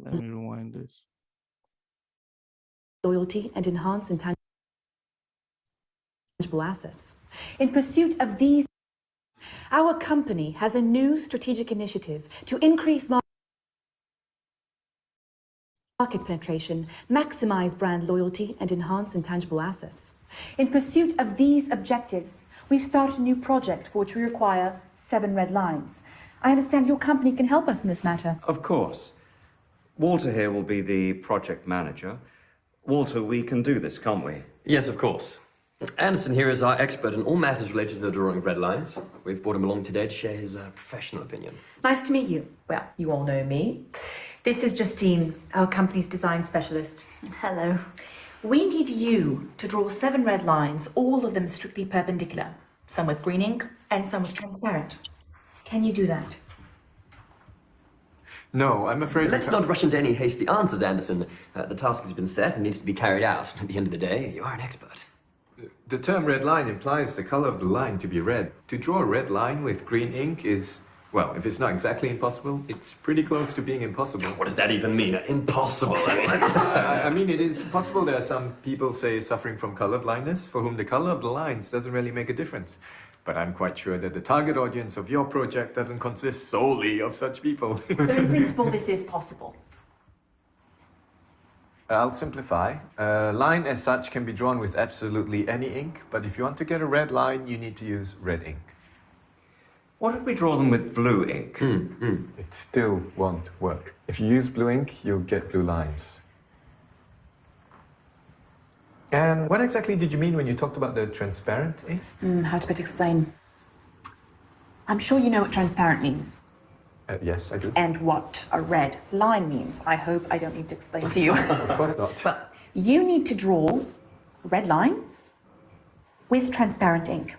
Let me rewind this. Loyalty and enhance intangible assets. In pursuit of these, our company has a new strategic initiative to increase market penetration, maximize brand loyalty, and enhance intangible assets. In pursuit of these objectives, we've started a new project for which we require 7 red lines. I understand your company can help us in this matter. Of course. Walter here will be the project manager. Walter, we can do this, can't we? Yes, of course. Anderson here is our expert in all matters related to the drawing of red lines. We've brought him along today to share his professional opinion. Nice to meet you. Well, you all know me. This is Justine, our company's design specialist. Hello. We need you to draw 7 red lines, all of them strictly perpendicular, some with green ink and some with transparent. Can you do that? No, I'm afraid... Let's not rush into any hasty answers, Anderson. The task has been set and needs to be carried out. At the end of the day, you are an expert. The term red line implies the color of the line to be red. To draw a red line with green ink is, well, if it's not exactly impossible, it's pretty close to being impossible. What does that even mean? Impossible, I mean. I mean, it is possible. There are some people, say, suffering from color blindness, for whom the color of the lines doesn't really make a difference. But I'm quite sure that the target audience of your project doesn't consist solely of such people. So in principle, this is possible. I'll simplify. A line as such can be drawn with absolutely any ink, but if you want to get a red line, you need to use red ink. What if we draw them with blue ink? It still won't work. If you use blue ink, you'll get blue lines. And what exactly did you mean when you talked about the transparent ink? How to better explain? I'm sure you know what transparent means. Yes, I do. And what a red line means. I hope I don't need to explain to you. Of course not. Well, you need to draw a red line with transparent ink.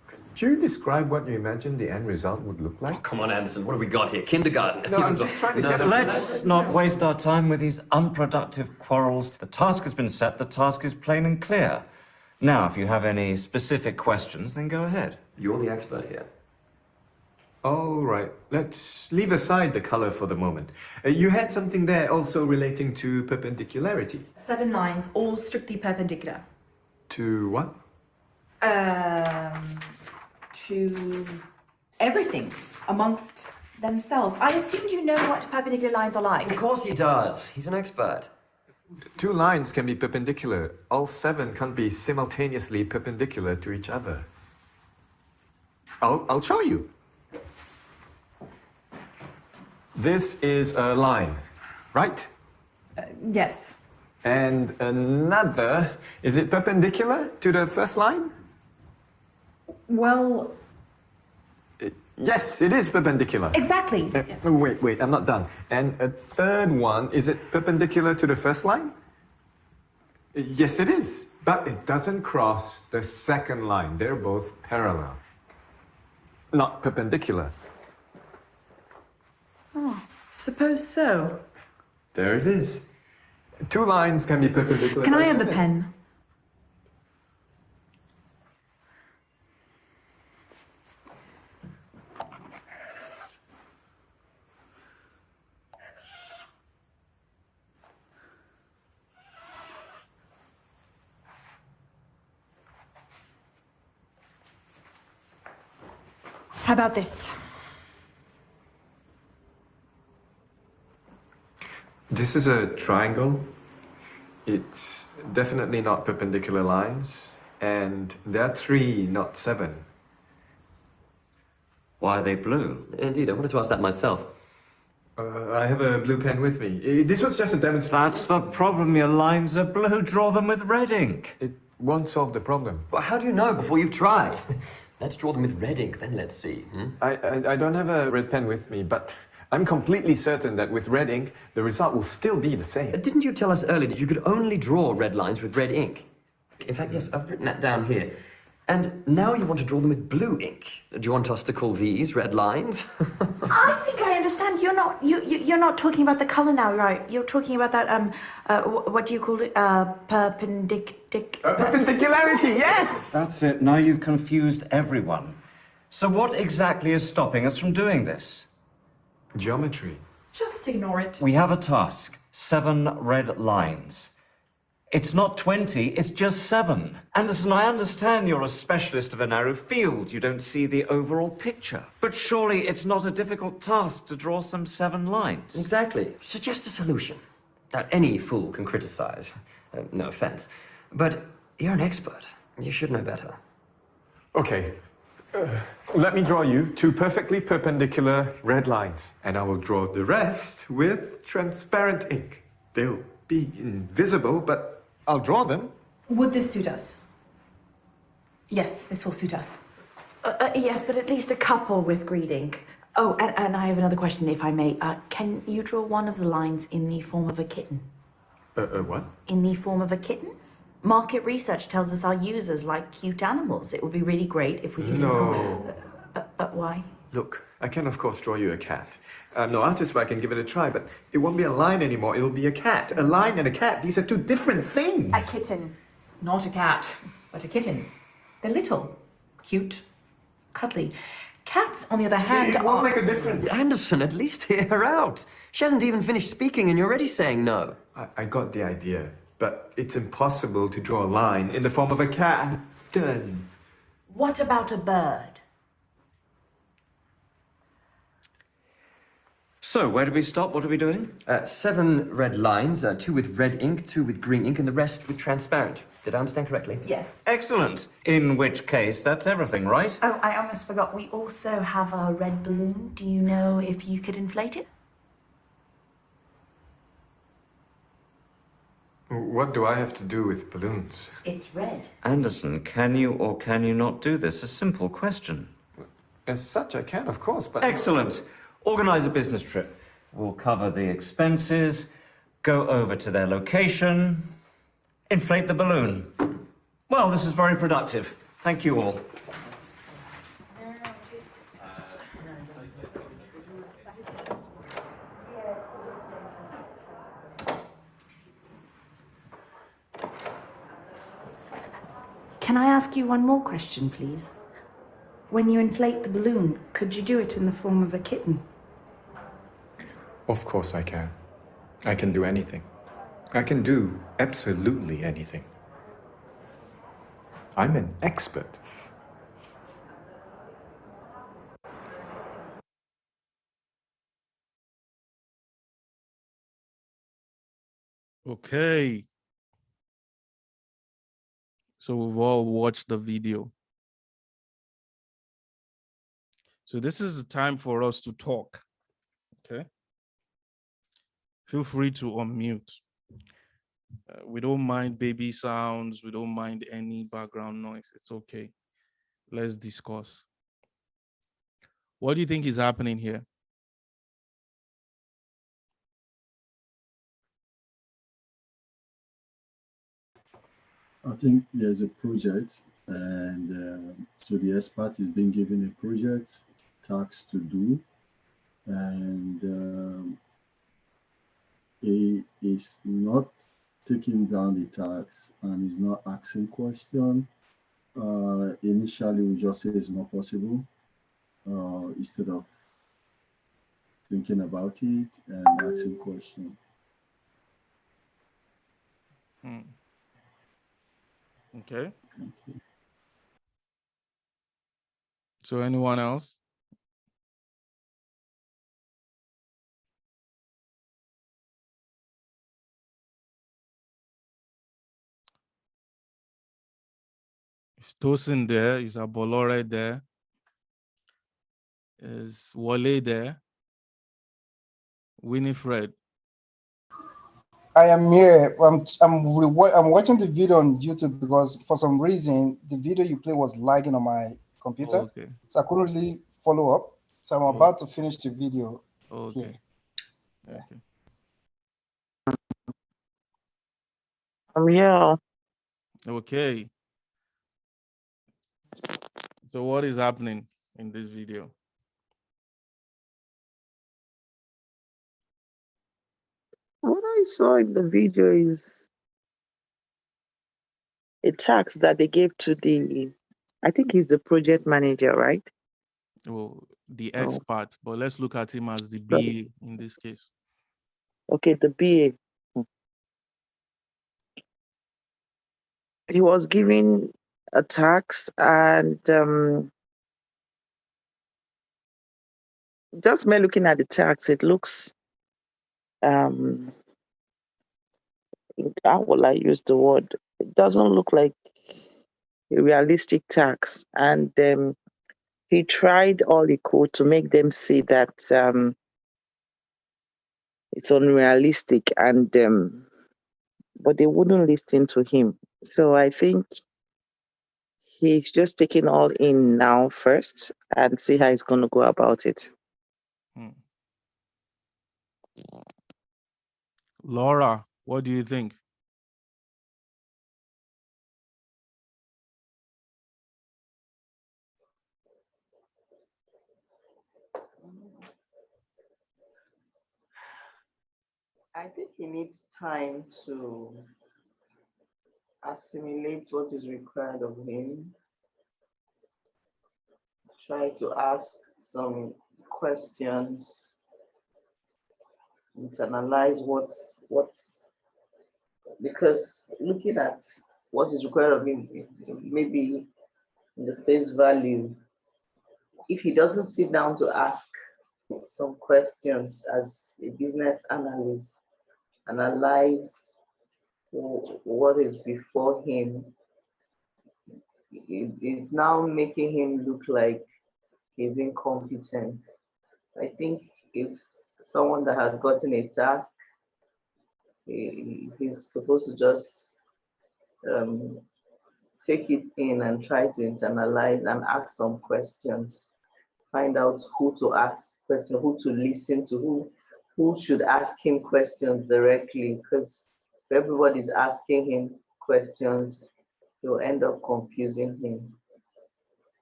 Could you describe what you imagine the end result would look like? Oh, come on, Anderson, what have we got here? Kindergarten? No, I'm just trying to get a... Let's not waste our time with these unproductive quarrels. The task has been set, the task is plain and clear. Now, if you have any specific questions, then go ahead. You're the expert here. All right, let's leave aside the color for the moment. You had something there also relating to perpendicularity. 7 lines, all strictly perpendicular. To what? To everything amongst themselves. I assumed you know what perpendicular lines are like. Of course he does. He's an expert. 2 lines can be perpendicular. All 7 can't be simultaneously perpendicular to each other. I'll show you. This is a line, right? Yes. And another, is it perpendicular to the first line? Well, Yes, it is perpendicular. exactly. Wait, I'm not done. And a third one, is it perpendicular to the first line? Yes, it is. But it doesn't cross the second line. They're both parallel, not perpendicular. Oh, suppose so. There it is. 2 lines can be perpendicular. Can I have the pen? How about this? This is a triangle. It's definitely not perpendicular lines. And there are 3, not 7. Why are they blue? Indeed, I wanted to ask that myself. I have a blue pen with me. This was just a demonstration. That's the problem, your lines are blue. Draw them with red ink. It won't solve the problem. Well, how do you know before you've tried? Let's draw them with red ink, then let's see. I don't have a red pen with me, but I'm completely certain that with red ink, the result will still be the same. Didn't you tell us earlier that you could only draw red lines with red ink? In fact, yes, I've written that down here. And now you want to draw them with blue ink. Do you want us to call these red lines? I think I understand. You're not talking about the color now, right? You're talking about that what do you call it? Perpendicularity, yes! That's it. Now you've confused everyone. So what exactly is stopping us from doing this? Geometry. Just ignore it. We have a task. 7 red lines. It's not 20, it's just 7. Anderson, I understand you're a specialist of a narrow field. You don't see the overall picture. But surely it's not a difficult task to draw some 7 lines. Exactly. Suggest a solution. Now, any fool can criticize. No offense. But you're an expert. You should know better. Okay. Let me draw you 2 perfectly perpendicular red lines, and I will draw the rest with transparent ink. They'll be invisible, but I'll draw them. Would this suit us? Yes, this will suit us. Yes, but at least a couple with green ink. Oh, and I have another question, if I may. Can you draw one of the lines in the form of a kitten? What? In the form of a kitten? Market research tells us our users like cute animals. It would be really great if we could... No. But why? Look, I can of course draw you a cat. I'm no artist, but I can give it a try, but it won't be a line anymore, it'll be a cat. A line and a cat, these are 2 different things. A kitten. Not a cat, but a kitten. They're little, cute, cuddly. Cats, on the other hand, It won't make a difference. Anderson, at least hear her out. She hasn't even finished speaking and you're already saying no. I got the idea, but it's impossible to draw a line in the form of a cat. Done. What about a bird? So, where do we stop? What are we doing? 7 red lines, 2 with red ink, 2 with green ink, and the rest with transparent. Did I understand correctly? Yes. Excellent. In which case, that's everything, right? Oh, I almost forgot. We also have a red balloon. Do you know if you could inflate it? What do I have to do with balloons? It's red. Anderson, can you or can you not do this? A simple question. As such, I can, of course, but... Excellent. Organise a business trip. We'll cover the expenses, go over to their location, inflate the balloon. Well, this is very productive. Thank you all. Can I ask you one more question, please? When you inflate the balloon, could you do it in the form of a kitten? Of course I can. I can do anything. I can do absolutely anything. I'm an expert. Okay. So we've all watched the video. So this is the time for us to talk. Okay. Feel free to unmute. We don't mind baby sounds. We don't mind any background noise. It's okay. Let's discuss. What do you think is happening here? I think there's a project, and so the expert is being given a project, task to do, and he is not taking down the task and is not asking question. Initially, we just say it's not possible, instead of thinking about it and asking question. Okay. Thank you. So anyone else? Is Tosin there? Is Abolore there? Is Wale there? Winifred. I am here. I'm watching the video on YouTube because for some reason the video you played was lagging on my computer, Okay. so I couldn't really follow up. So I'm about to finish the video Okay. here. Okay. I'm here. Okay. So what is happening in this video? What I saw in the video is a task that they gave to I think he's the project manager, right? Well, the X Oh, part, but let's look at him as the right. BA in this case. Okay, the BA. He was given a tax, and just by looking at the tax, it looks um how will I use the word? It doesn't look like a realistic tax, and he tried all he could to make them see that it's unrealistic, and but they wouldn't listen to him. So I think he's just taking all in now first and see how he's going to go about it. Hmm. Laura, what do you think? I think he needs time to assimilate what is required of him, try to ask some questions, internalize what's because looking at what is required of him, maybe in the face value, if he doesn't sit down to ask some questions as a business analyst, analyze what is before him, it's now making him look like he's incompetent. I think it's someone that has gotten a task. He's supposed to just take it in and try to internalize and ask some questions. Find out who to ask questions, who to listen to, who should ask him questions directly. Because if everybody's asking him questions, you'll end up confusing him.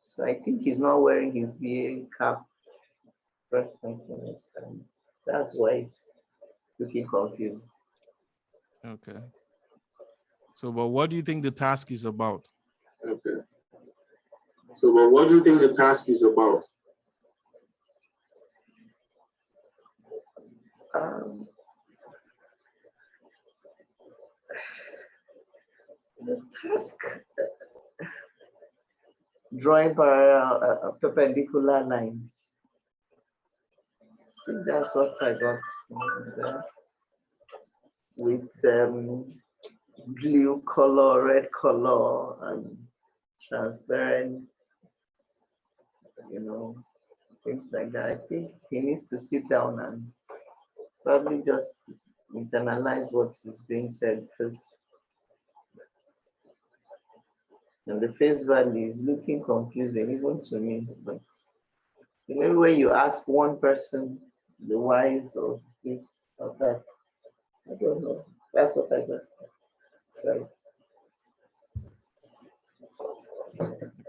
So I think he's not wearing his VA cap first and foremost, and that's why he's looking confused. Okay. So, but what do you think the task is about? Okay. So, but what do you think the task is about? The task, drawing perpendicular lines. I think that's what I got from there. With blue color, red color, and transparent, things like that. I think he needs to sit down and probably just internalize what is being said, because the face value is looking confusing even to me. But maybe when you ask one person the whys of this or that, I don't know. That's what I just said.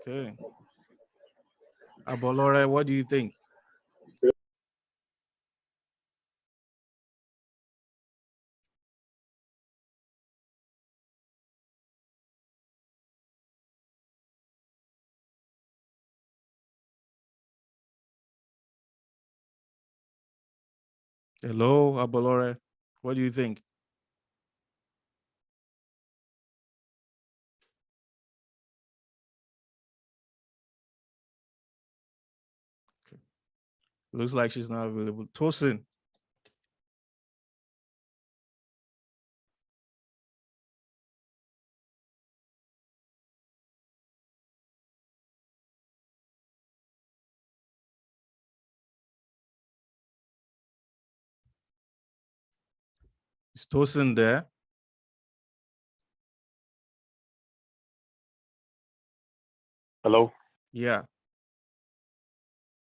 Okay. Abolore, what do you think? Hello, Abolore, what do you think? Okay. Looks like she's not available. Tosin. Is Tosin there? Hello? Yeah.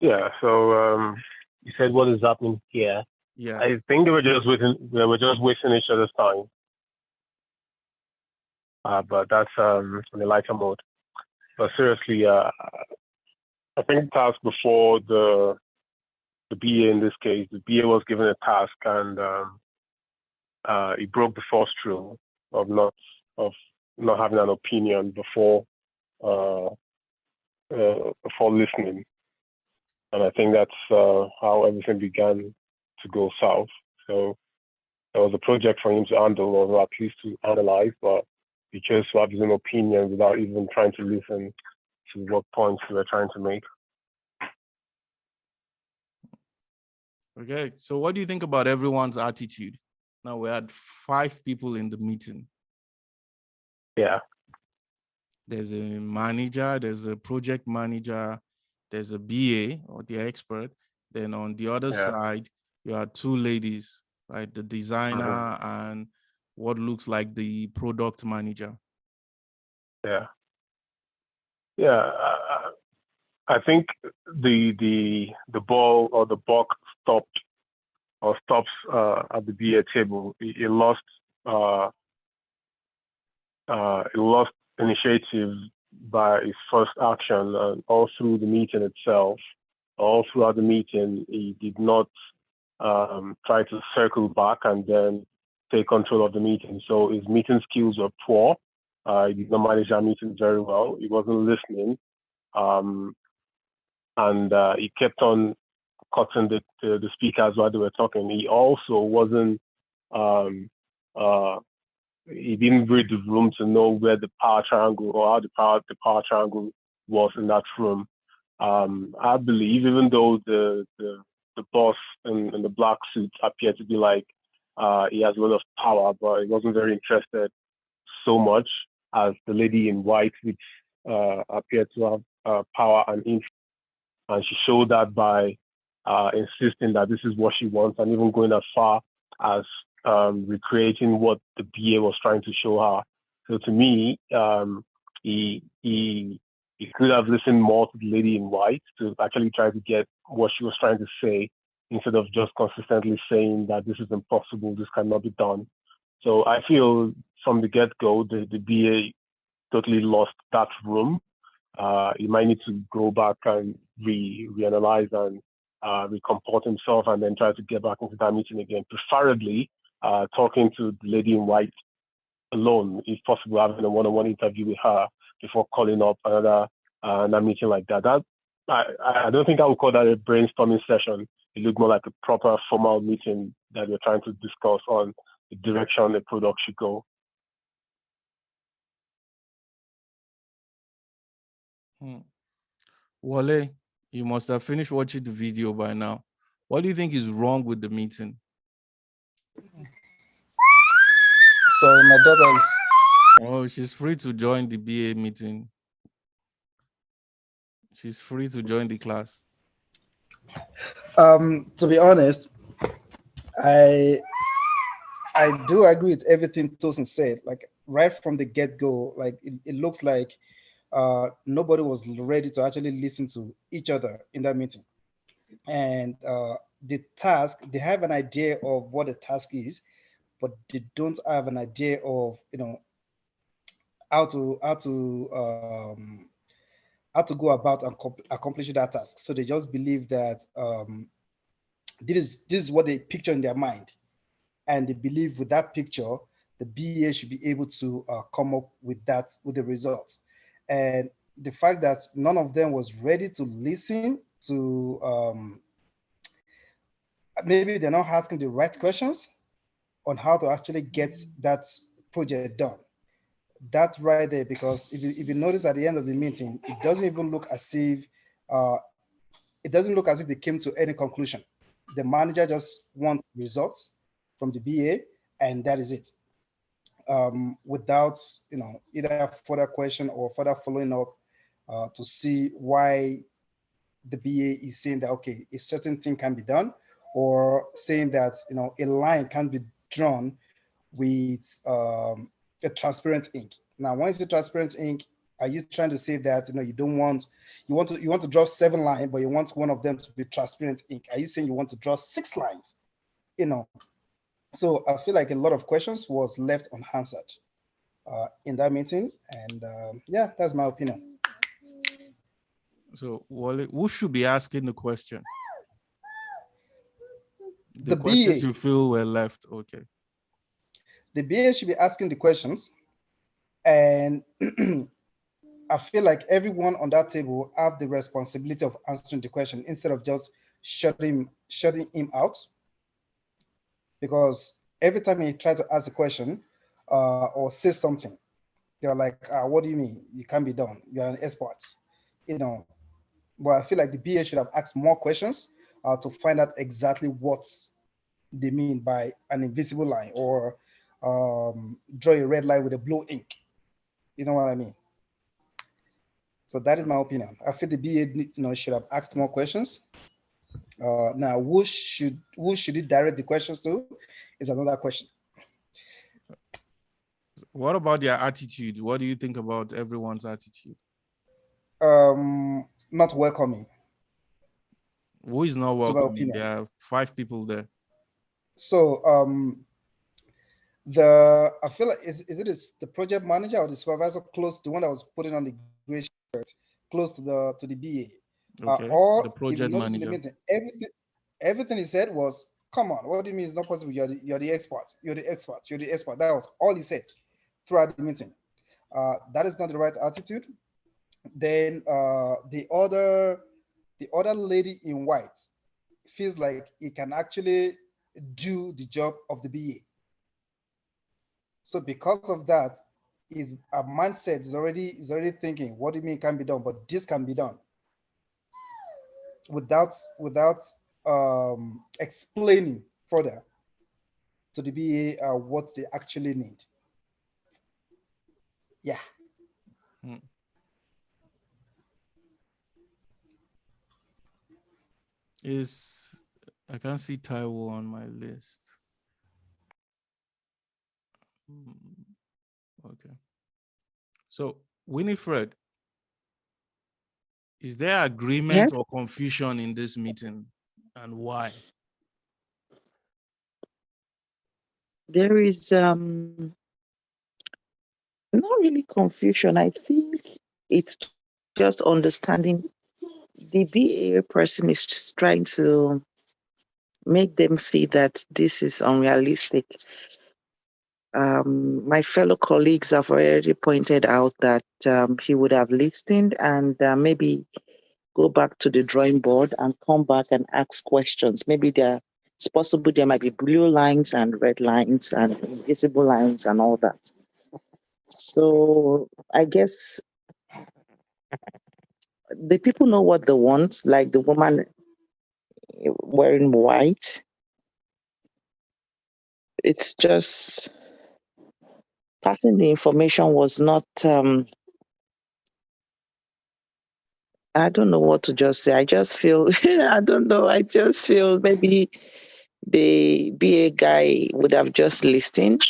Yeah, so you said what is happening here. Yes. I think they were just wasting each other's time. But that's on the lighter mode. But seriously, I think the task before the BA in this case, the BA was given a task and he broke the first rule of not having an opinion before listening. And I think that's how everything began to go south. So there was a project for him to handle, or at least to analyze, but he chose to have his own opinion without even trying to listen to what points we were trying to make. Okay, so what do you think about everyone's attitude? Now we had 5 people in the meeting. Yeah. There's a manager, there's a project manager, there's a BA or the expert. Then on the other side, you have 2 ladies, right? The designer and what looks like the product manager. Yeah. Yeah. I think the ball or the buck stops at the BA table. It lost initiative by his first action, and all through the meeting itself, all throughout the meeting, he did not try to circle back and then take control of the meeting. So his meeting skills were poor. He did not manage our meeting very well. He wasn't listening. And he kept on cutting the speakers while they were talking. He also wasn't, he didn't read the room to know where the power triangle or how the power triangle was in that room. I believe, even though the boss in the black suit appeared to be like he has a lot of power, but he wasn't very interested so much as the lady in white, which appeared to have power and influence. And she showed that by insisting that this is what she wants, and even going as far as recreating what the BA was trying to show her. So to me, he could have listened more to the lady in white to actually try to get what she was trying to say, instead of just consistently saying that this is impossible, this cannot be done. So I feel from the get-go, the BA totally lost that room. He might need to go back and reanalyze and recomport himself, and then try to get back into that meeting again. Preferably talking to the lady in white alone, if possible, having a one-on-one interview with her before calling up another meeting like that. I don't think I would call that a brainstorming session. It looked more like a proper formal meeting that we're trying to discuss on the direction the product should go. Wale, you must have finished watching the video by now. What do you think is wrong with the meeting? Sorry, my daughter is. Oh, she's free to join the BA meeting. She's free to join the class. To be honest, I do agree with everything Tosin said. Like right from the get-go, like it looks like nobody was ready to actually listen to each other in that meeting. And the task, they have an idea of what the task is, but they don't have an idea of how to go about and accomplish that task. So they just believe that this is what they picture in their mind, and they believe with that picture, the BA should be able to come up with the results. And the fact that none of them was ready to listen to, maybe they're not asking the right questions on how to actually get that project done. That's right there, because if you notice at the end of the meeting, it doesn't even look as if they came to any conclusion. The manager just wants results from the BA, and that is it. Without either further question or further following up to see why the BA is saying that okay, a certain thing can be done, or saying that a line can be drawn with a transparent ink. Now, when you say transparent ink, are you trying to say that you want to draw 7 lines, but you want one of them to be transparent ink? Are you saying you want to draw 6 lines? So I feel like a lot of questions was left unanswered in that meeting, and yeah, that's my opinion. So, Wale, who should be asking the question? The The questions BA. you feel were left. Okay. The BA should be asking the questions, and I feel like everyone on that table have the responsibility of answering the question instead of just shutting him out. Because every time he tries to ask a question or say something, they're like, what do you mean? You can't be done. You're an expert. You know, but I feel like the BA should have asked more questions to find out exactly what they mean by an invisible line or draw a red line with a blue ink. You know what I mean? So that is my opinion. I feel the BA should have asked more questions. Now, who should it direct the questions to is another question. What about their attitude? What do you think about everyone's attitude? Not welcoming. Who is not welcoming? There are 5 people there. So I feel like is it the project manager or the supervisor close to the one that was putting on the gray shirt close to the BA? Okay. Or The project if you notice manager. in the meeting, everything he said was, "Come on, what do you mean it's not possible? You're the expert. You're the expert. You're the expert." That was all he said throughout the meeting. That is not the right attitude. Then the other lady in white feels like he can actually do the job of the BA. So because of that, his mindset is already thinking, what do you mean it can be done? But this can be done without explaining further to the BA what they actually need. Yeah. I can't see Taiwo on my list. Okay. So, Winifred, is there agreement or confusion in this meeting, and why? There is not really confusion. I think it's just understanding. The BA person is just trying to make them see that this is unrealistic. My fellow colleagues have already pointed out that he would have listened and maybe go back to the drawing board and come back and ask questions. Maybe it's possible there might be blue lines and red lines and invisible lines and all that. So I guess the people know what they want, like the woman wearing white. It's just passing the information was not, I don't know what to just say. I just feel, I don't know. I just feel maybe the BA guy would have just listened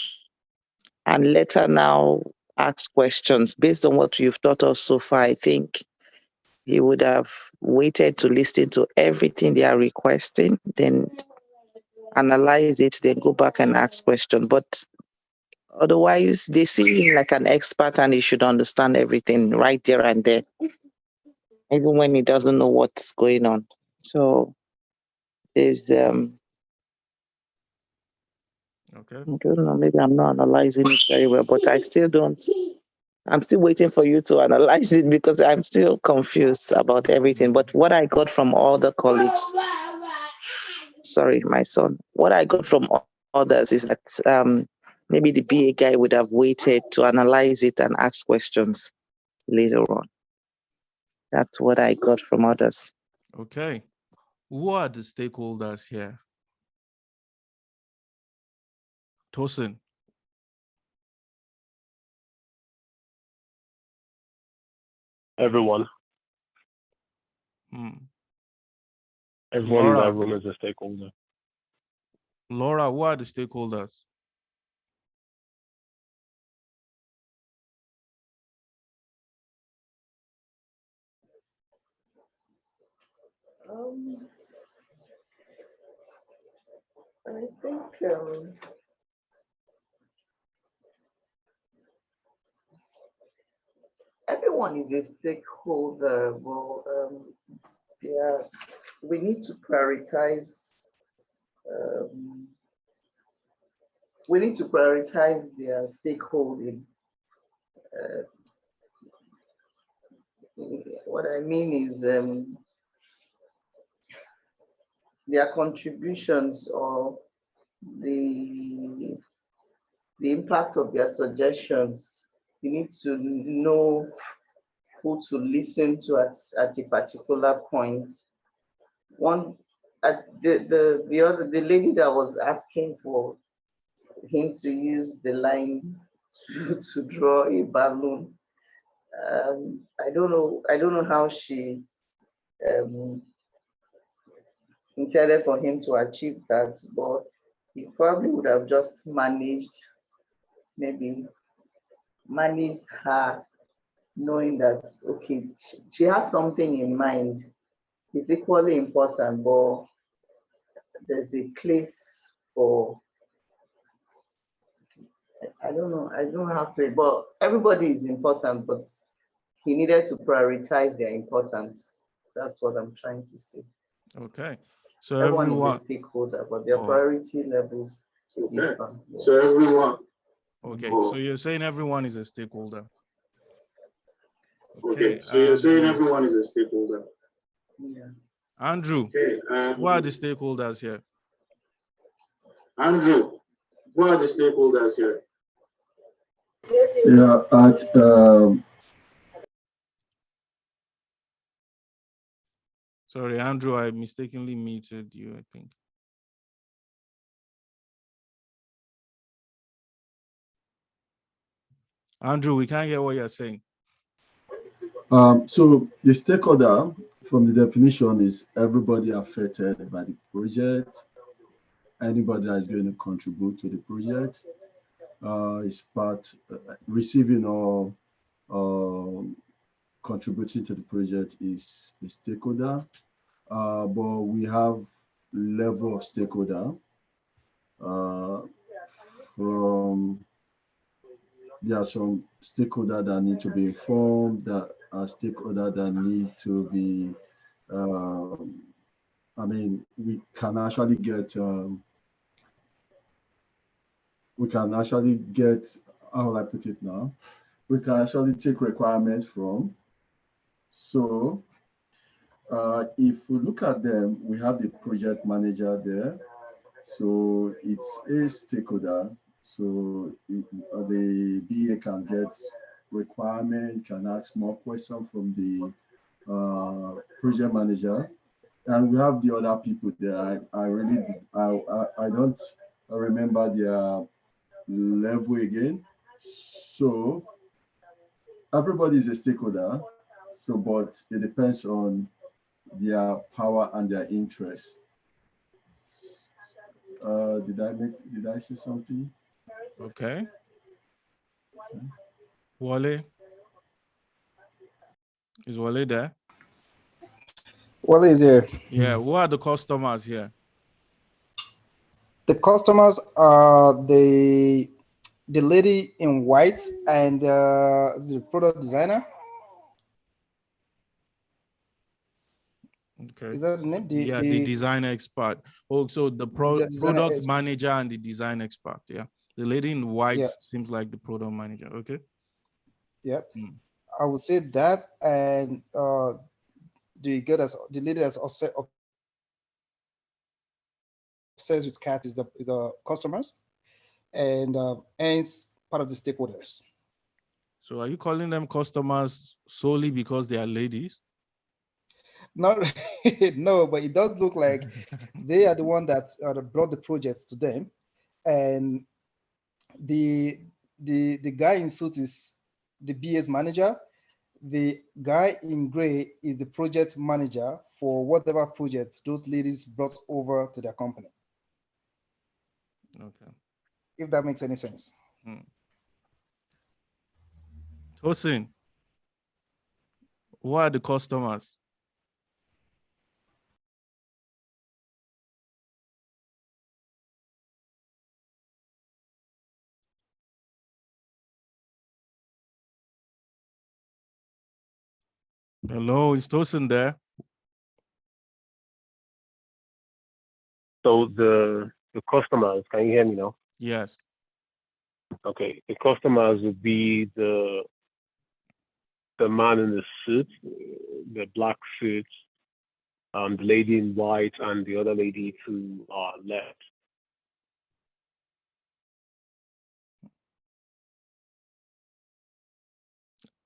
and later now ask questions based on what you've taught us so far. I think he would have waited to listen to everything they are requesting, then analyze it, then go back and ask questions. But otherwise, they see him like an expert and he should understand everything right there and there, even when he doesn't know what's going on. So there's Okay. I don't know, maybe I'm not analyzing it very well, but I'm still waiting for you to analyze it because I'm still confused about everything. But what I got from all the colleagues, sorry, my son, what I got from others is that maybe the BA guy would have waited to analyze it and ask questions later on. That's what I got from others. Okay. Who are the stakeholders here? Tosin. Everyone. Everyone in that room is a stakeholder. Laura, who are the stakeholders? I think everyone is a stakeholder. Well, we need to prioritize. We need to prioritize their stakeholding. what I mean is their contributions or the impact of their suggestions. You need to know who to listen to at a particular point. One at the lady that was asking for him to use the line to draw a balloon. I don't know how she intended for him to achieve that, but he probably would have just maybe managed her, knowing that okay, she has something in mind. It's equally important, but there's a place for, I don't know how to say, but everybody is important, but he needed to prioritize their importance. That's what I'm trying to say. Okay. So Everyone everyone. is a stakeholder, but their Oh. priority levels differ. Yeah. So everyone. Okay. So you're saying everyone is a stakeholder. Okay. So you're saying and, everyone is a stakeholder. Yeah. Andrew, Okay. who are the stakeholders here? Andrew, who are the stakeholders here? Yeah, Sorry, Andrew, I mistakenly muted you, I think. Andrew, we can't hear what you're saying. so the stakeholder from the definition is everybody affected by the project, anybody that is going to contribute to the project, is part receiving or contributing to the project is a stakeholder. But we have level of stakeholder from there are some stakeholders that need to be informed, that are stakeholders that need to be I mean, we can actually get how will I put it now? We can actually take requirements from. So if we look at them, we have the project manager there. So it's a stakeholder. So the BA can get requirement, can ask more questions from the project manager. And we have the other people there. I don't remember their level again. So everybody is a stakeholder. So, but it depends on their power and their interest. Did I say something? Okay. Wale? Is Wale there? What is here? Yeah, who are the customers here? The customers are the lady in white and the product designer. Okay. Is that the name? The design expert. Also, the product expert. manager and the design expert. Yeah. The lady in white Yeah. seems like the product manager. Okay. Yep. Mm. I would say that, and the lady that's obsessed with cat is the customers, and hence part of the stakeholders. So are you calling them customers solely because they are ladies? Not no, but it does look like they are the one that brought the project to them, and the guy in suit is the BA's manager. The guy in gray is the project manager for whatever project those ladies brought over to their company. Okay. If that makes any sense. Tosin, who are the customers? Hello, is Tosin there? So the customers, can you hear me now? Yes. Okay, the customers would be the the man in the suit, the black suit, the lady in white, and the other lady to our left.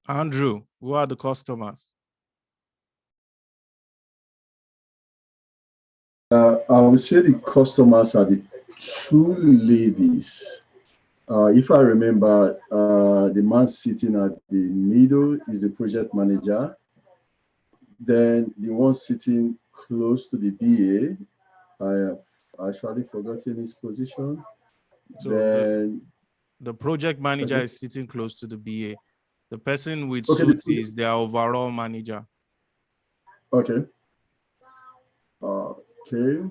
Andrew, who are the customers? I would say the customers are the two ladies. If I remember, the man sitting at the middle is the project manager. Then the one sitting close to the BA, I have actually forgotten his position. So then the project manager okay, is sitting close to the BA. The person with okay, suit is their overall manager. okay, okay,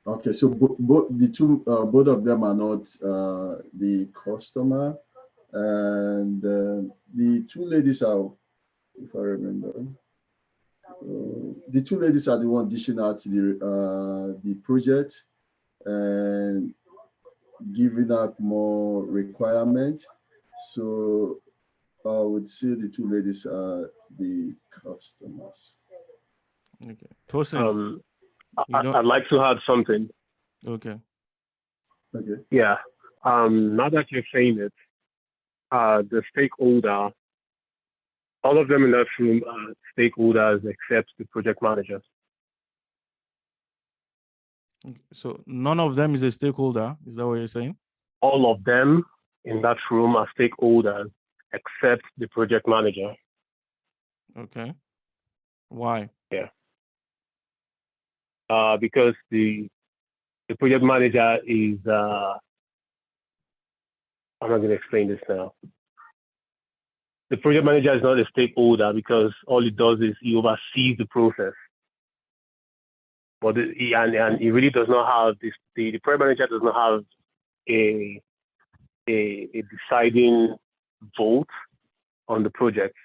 okay. So both of them are not the customer, and the two ladies are, if I remember. The two ladies are the one dishing out the project and giving out more requirements. So I would say the two ladies are the customers. Okay. Tosin, I'd like to add something. Okay. Okay. Yeah. Now that you're saying it, the stakeholder, all of them in that room are stakeholders except the project managers. So none of them is a stakeholder. Is that what you're saying? All of them in that room are stakeholders except the project manager. Okay. Why? Yeah. Because the project manager is, I'm not going to explain this now. The project manager is not a stakeholder because all he does is he oversees the process. But he really does not have this. The project manager does not have a deciding vote on the project.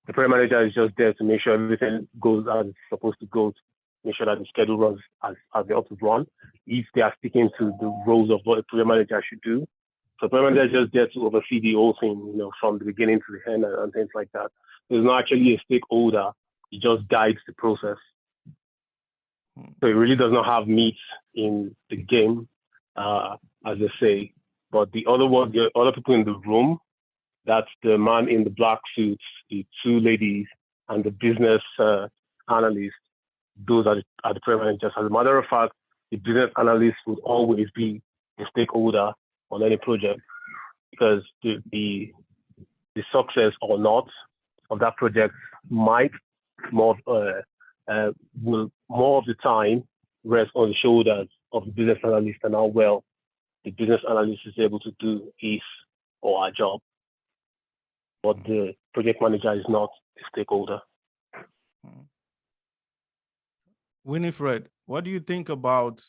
The project manager is just there to make sure everything goes as it's supposed to go, to make sure that the schedule runs as they ought to run. If they are sticking to the roles of what the project manager should do. So the project manager is just there to oversee the whole thing, from the beginning to the end and things like that. He's not actually a stakeholder. He just guides the process. So he really does not have meat in the game, as they say. But the other people in the room, that's the man in the black suits, the two ladies, and the business analyst. Those are the project managers. As a matter of fact, the business analyst would always be a stakeholder on any project because the success or not of that project might will more of the time rest on the shoulders of the business analyst and how well the business analyst is able to do his or her job. But the project manager is not a stakeholder. Winifred, what do you think about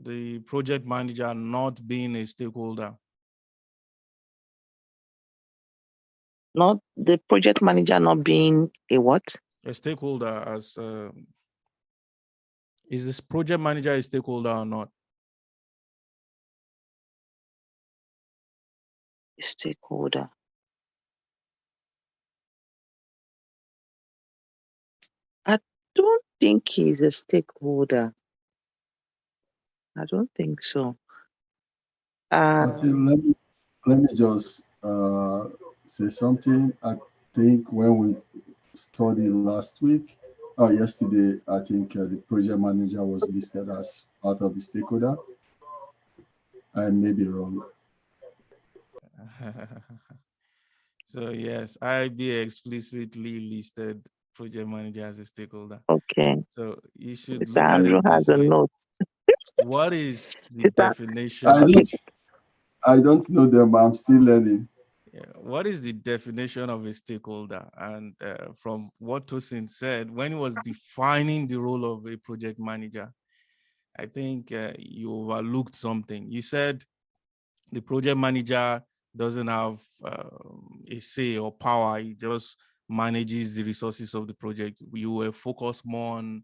the project manager not being a stakeholder? Not the project manager not being a what? A stakeholder as is this project manager a stakeholder or not? Stakeholder. I don't think he's a stakeholder. I don't think so. I think let me just say something. I think when we studied last week, yesterday, I think the project manager was listed as part of the stakeholder. I may be wrong. So yes, IIBA explicitly listed project manager as a stakeholder. Okay. So you should Mr. look at Andrew it has this a way. note. What is the definition? I don't know them, but I'm still learning. Yeah. What is the definition of a stakeholder? And from what Tosin said, when he was defining the role of a project manager, I think you overlooked something. You said the project manager doesn't have a say or power. He just manages the resources of the project. You were focused more on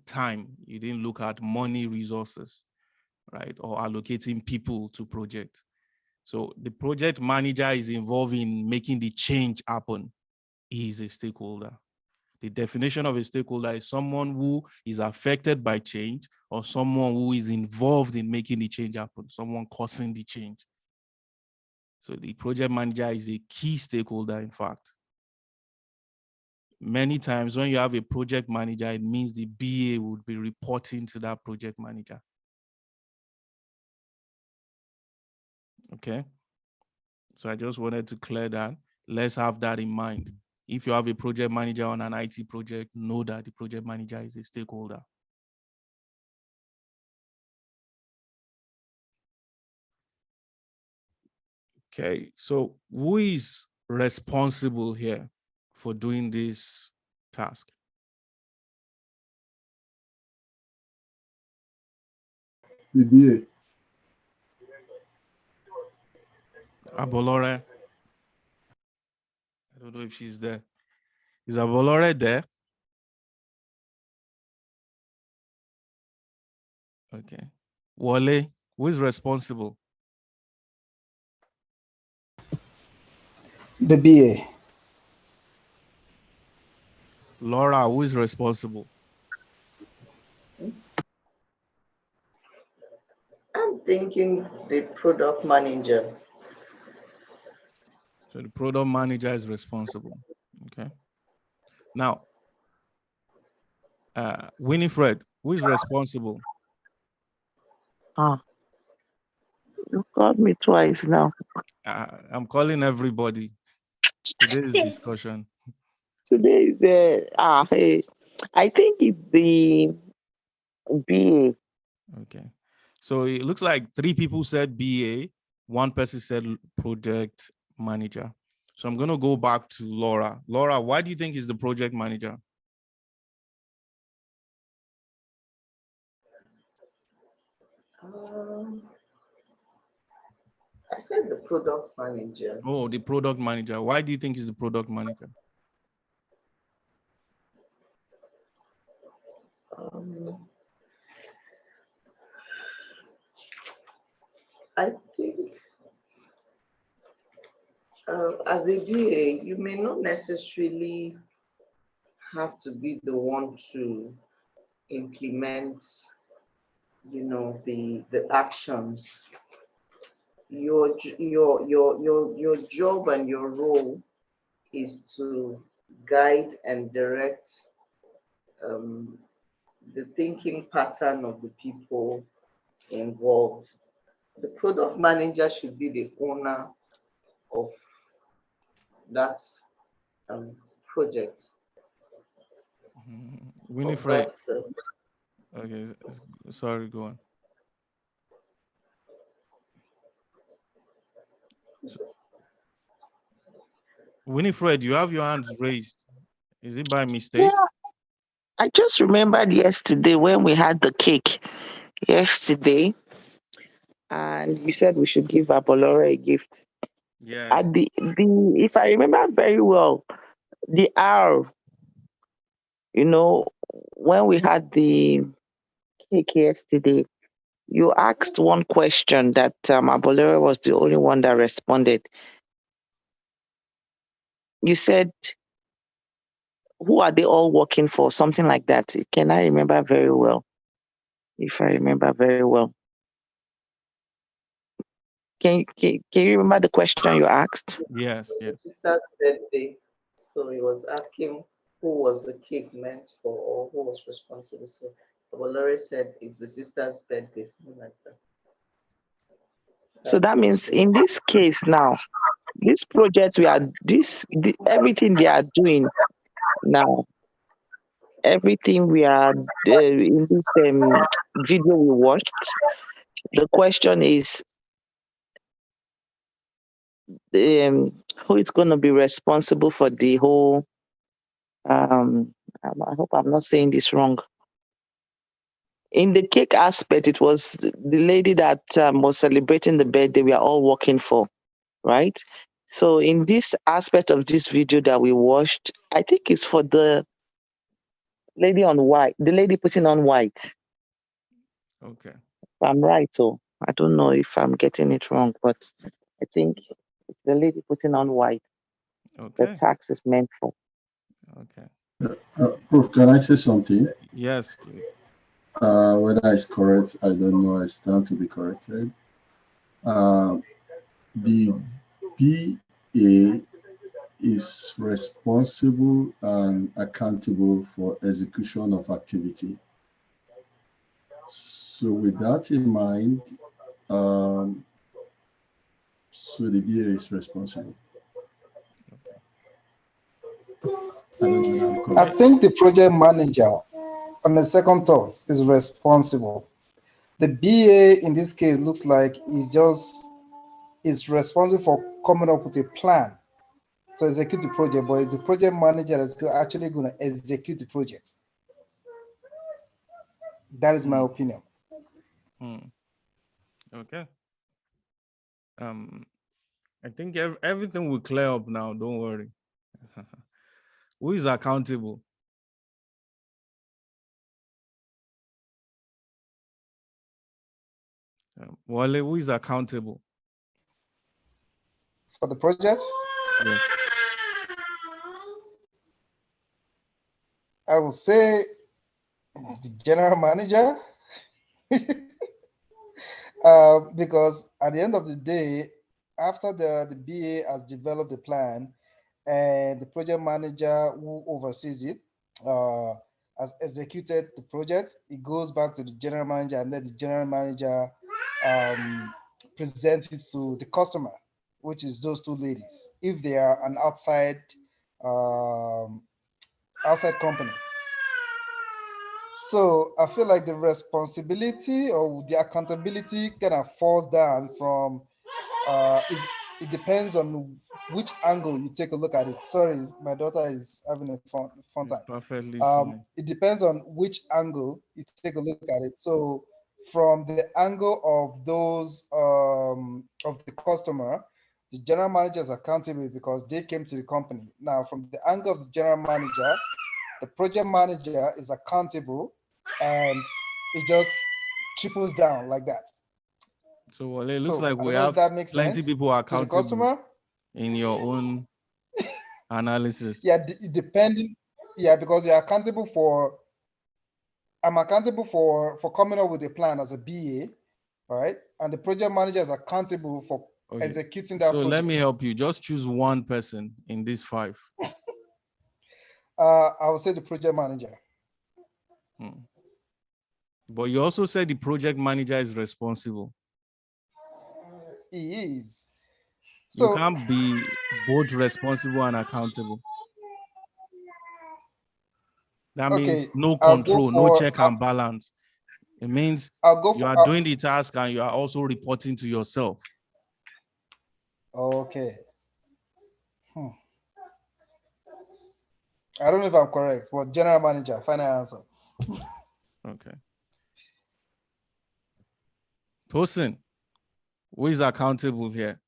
time. You didn't look at money resources, right? Or allocating people to projects. So the project manager is involved in making the change happen. is a stakeholder. The definition of a stakeholder is someone who is affected by change or someone who is involved in making the change happen, someone causing the change. So the project manager is a key stakeholder, in fact. Many times when you have a project manager, it means the BA would be reporting to that project manager. Okay. So I just wanted to clear that. Let's have that in mind. If you have a project manager on an IT project, know that the project manager is a stakeholder. Okay, so who is responsible here for doing this task? The BA. Abolore. I don't know if she's there. Is Abolore there? Okay. Wale, who is responsible? The BA. Laura, who is responsible? I'm thinking the product manager. So the product manager is responsible. Okay. Now, Winifred, who is responsible? Ah, you called me twice now. I'm calling everybody. Today's discussion. Today is hey, I think it's the BA. Okay. So it looks like 3 people said BA, 1 person said project manager. So I'm going to go back to Laura. Laura, why do you think is the project manager? I said the product manager. Oh, the product manager. Why do you think is the product manager? I think as a BA, you may not necessarily have to be the one to implement, the actions. Your job and your role is to guide and direct the thinking pattern of the people involved. The product manager should be the owner of that project. Winifred. Okay, sorry, go on. Winifred, you have your hands raised. Is it by mistake? Yeah, I just remembered yesterday when we had the cake yesterday, and you said we should give Abolore a gift. Yes. At the if I remember very well, the hour, when we had the cake yesterday, you asked one question that Abolore was the only one that responded. You said, who are they all working for? Something like that. Can I remember very well? If I remember very well. Can you remember the question you asked? Yes, yes. Sister's birthday. So he was asking who was the cake meant for or who was responsible. So Abolore said it's the sister's birthday, something like that. So that means in this case now, this project everything they are doing now, everything we are in this video we watched, the question is who is going to be responsible for the whole I hope I'm not saying this wrong. In the cake aspect, it was the lady that was celebrating the birthday we are all working for, right? So in this aspect of this video that we watched, I think it's for the lady on white, the lady putting on white. Okay. I'm right, so I don't know if I'm getting it wrong, but I think it's the lady putting on white. the Okay. tax is meant for. Okay. Prof, can I say something? Yes, please. Whether it's correct, I don't know. I stand to be corrected. The BA is responsible and accountable for execution of activity. So with that in mind, so the BA is responsible. I don't know if I'm correct. I think the project manager, on the second thought, is responsible. The BA in this case looks like is responsible for coming up with a plan to execute the project, but it's the project manager that's actually going to execute the project. That is my opinion. Okay. I think everything will clear up now. Don't worry. Who is accountable? Wale, who is accountable? For the project? Yes. I will say the general manager. Because at the end of the day, after the BA has developed the plan and the project manager who oversees it has executed the project, it goes back to the general manager, and then the general manager presents it to the customer, which is those two ladies, if they are an outside company. So I feel like the responsibility or the accountability kind of falls down from it depends on which angle you take a look at it. Sorry, my daughter is having a fun It's time. perfectly fine. It depends on which angle you take a look at it. So from the angle of those of the customer, the general manager is accountable because they came to the company. Now, from the angle of the general manager, the project manager is accountable, and it just triples down like that. So Wale, it looks like I we don't know if have that makes plenty sense people to the accountable customer. in your own analysis. Yeah, depending. Yeah, because you're accountable for. I'm accountable for coming up with a plan as a BA, right? And the project manager is accountable for executing that So project. let me help you. Just choose one person in these 5. I would say the project manager. But you also said the project manager is responsible. He is. You So can't be both responsible and accountable. That means no control, no check and balance. It means you are doing the task and you are also reporting to yourself. Okay. I don't know if I'm correct, but general manager, final answer. Okay. Tosin, who is accountable here?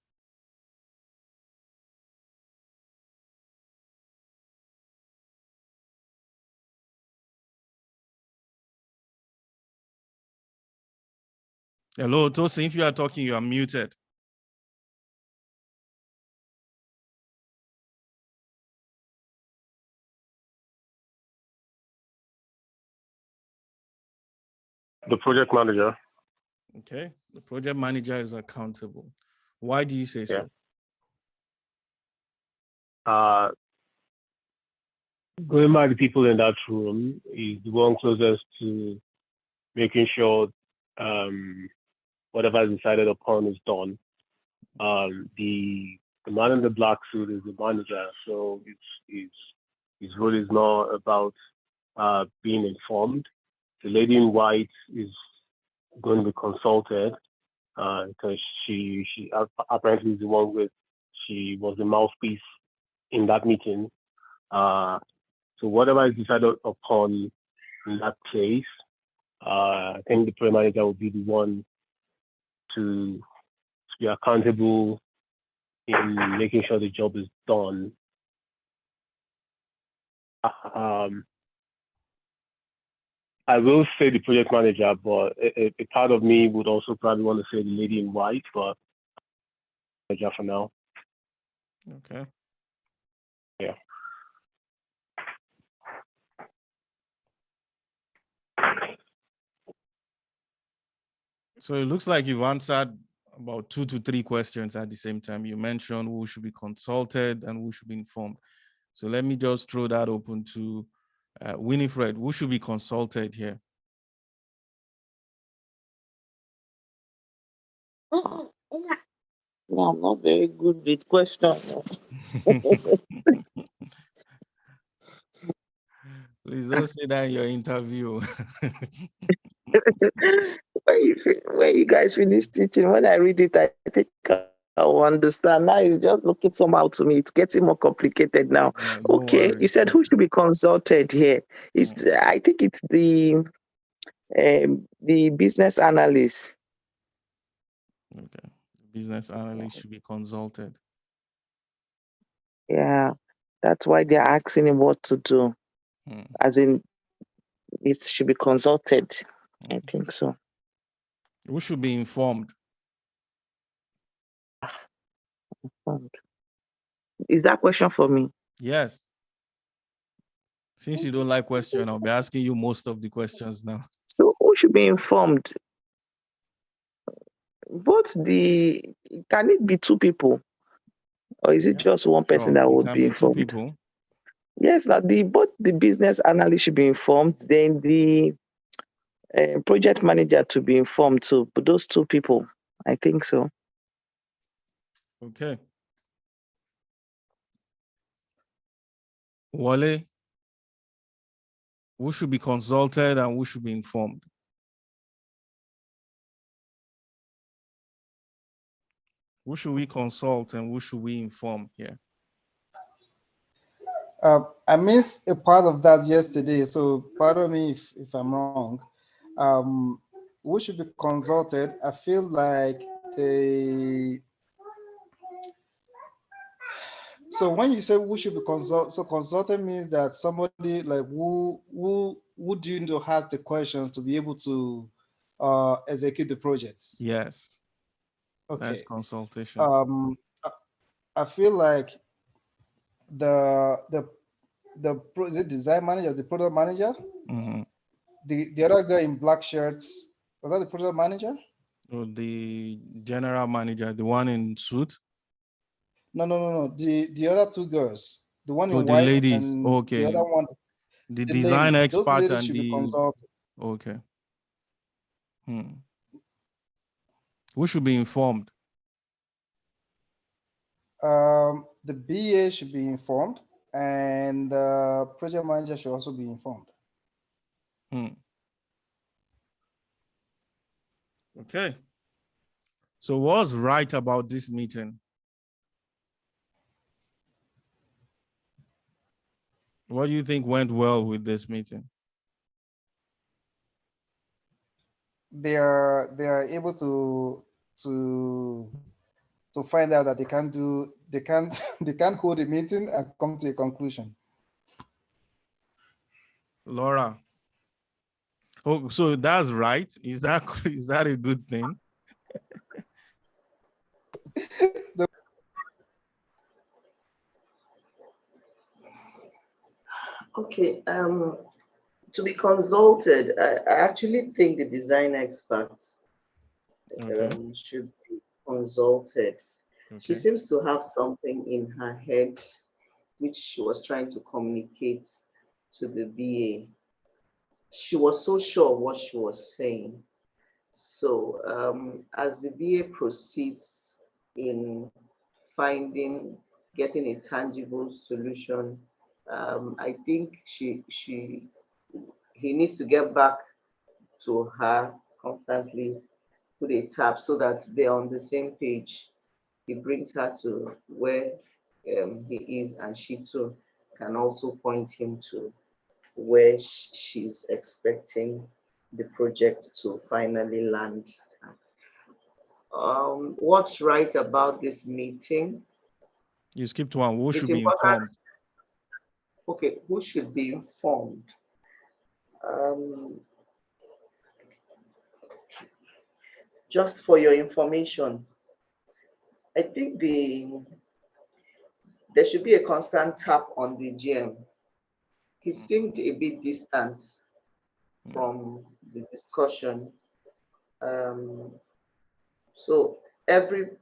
Hello, Tosin, if you are talking, you are muted. The project manager. Okay, the project manager is accountable. Why do you say so? Going by the people in that room is the one closest to making sure whatever is decided upon is done. The man in the black suit is the manager, so his role is not about being informed. The lady in white is going to be consulted because she apparently is the one she was the mouthpiece in that meeting. So whatever is decided upon in that place, I think the project manager will be the one to be accountable in making sure the job is done. I will say the project manager, but a part of me would also probably want to say the lady in white, but manager for now. Okay. Yeah. So it looks like you've answered about 2 to 3 questions at the same time. You mentioned who should be consulted and who should be informed. So let me just throw that open to Winifred. Who should be consulted here? No, I'm not very good with questions. Please don't say that in your interview. When you guys finish teaching, when I read it, I think I'll understand. Now it's just looking somehow to me. It's getting more complicated now. No, don't Okay, you worry. said who should be consulted here? It's I think it's the business analyst. Okay. Business analyst should be consulted. Yeah, that's why they're asking him what to do. As in, it should be consulted. I think so. Who should be informed? Is that question for me? Yes. Since you don't like question, I'll be asking you most of the questions now. So who should be informed? Can it be 2 people? Or is it just one person that It would can be be 2 informed? people. Yes, now both the business analyst should be informed, then the project manager to be informed too. But those 2 people, I think so. Okay. Wale, who should be consulted and who should be informed? Who should we consult and who should we inform here? I missed a part of that yesterday, so pardon me if I'm wrong. Who should be consulted? I feel like so when you say who should be consulted, so consulted means that somebody like who do you know has the questions to be able to execute the projects? Yes. Okay. That's consultation. I feel like the is it design manager, the product manager? The other guy in black shirts, was that the product manager? So the general manager, the one in suit? No. The other 2 girls, the one in The white ladies. and Okay. the other one, The the design ladies. Those expert ladies and should be the consulted. okay. Who should be informed? The BA should be informed, and the project manager should also be informed. Okay. So what's right about this meeting? What do you think went well with this meeting? They are able to find out that they can't they can't hold a meeting and come to a conclusion. Laura. Oh, so that's right. Is that a good thing? Okay, to be consulted, I actually think the design experts should be consulted. She seems to have something in her head which she was trying to communicate to the BA. She was so sure of what she was saying. So as the BA proceeds in getting a tangible solution, I think he needs to get back to her constantly, put a tap so that they're on the same page. He brings her to where he is, and she too can also point him to where she's expecting the project to finally land. What's right about this meeting? You skipped one. Who It's should be important. informed? Okay, who should be informed? Just for your information, I think there should be a constant tap on the GM. He seemed a bit distant from the discussion. So every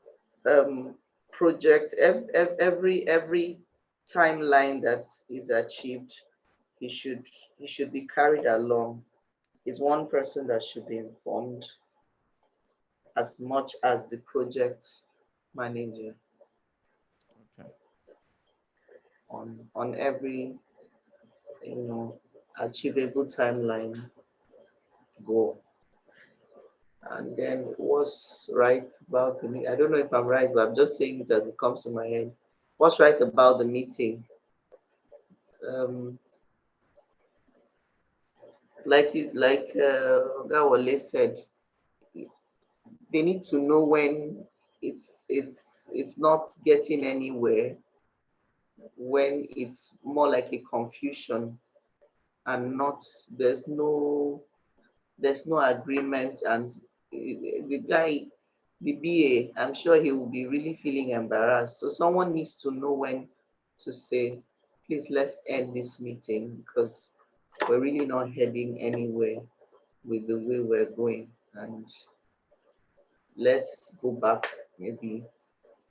project, every timeline that is achieved, he should be carried along. Is one person that should be informed as much as the project manager on every achievable timeline goal. And then what's right about the meeting? I don't know if I'm right, but I'm just saying it as it comes to my head. What's right about the meeting? Like Gawale said, they need to know when it's not getting anywhere, when it's more like a confusion and not there's no agreement, and the guy, the BA, I'm sure he will be really feeling embarrassed. So someone needs to know when to say, please, let's end this meeting because we're really not heading anywhere with the way we're going. And let's go back, maybe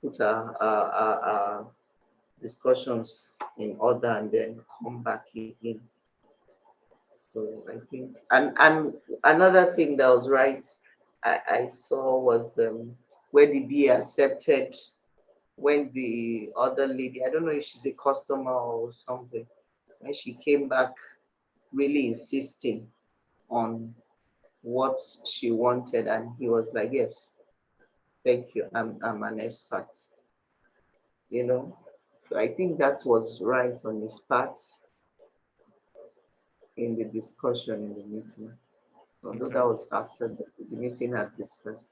put our discussions in order and then come back again. So I think, and another thing that was right, I saw was where the BA accepted when the other lady, I don't know if she's a customer or something, when she came back really insisting on what she wanted, and he was like, yes, thank you, I'm an expert, So I think that was right on his part in the discussion in the meeting. Although that was after the meeting had discussed.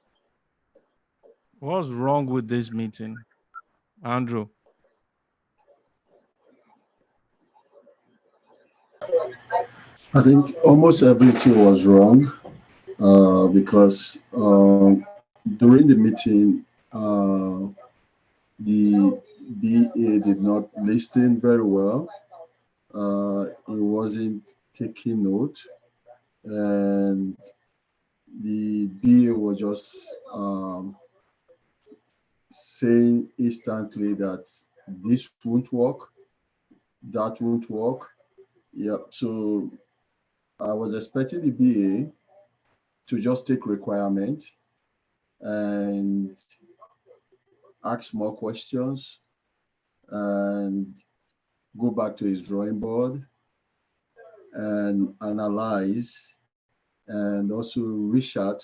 What's wrong with this meeting, Andrew? I think almost everything was wrong because during the meeting, the BA did not listen very well. He wasn't taking note, and the BA was just saying instantly that this won't work, that won't work. Yep. So I was expecting the BA to just take requirement and ask more questions and go back to his drawing board and analyze and also reach out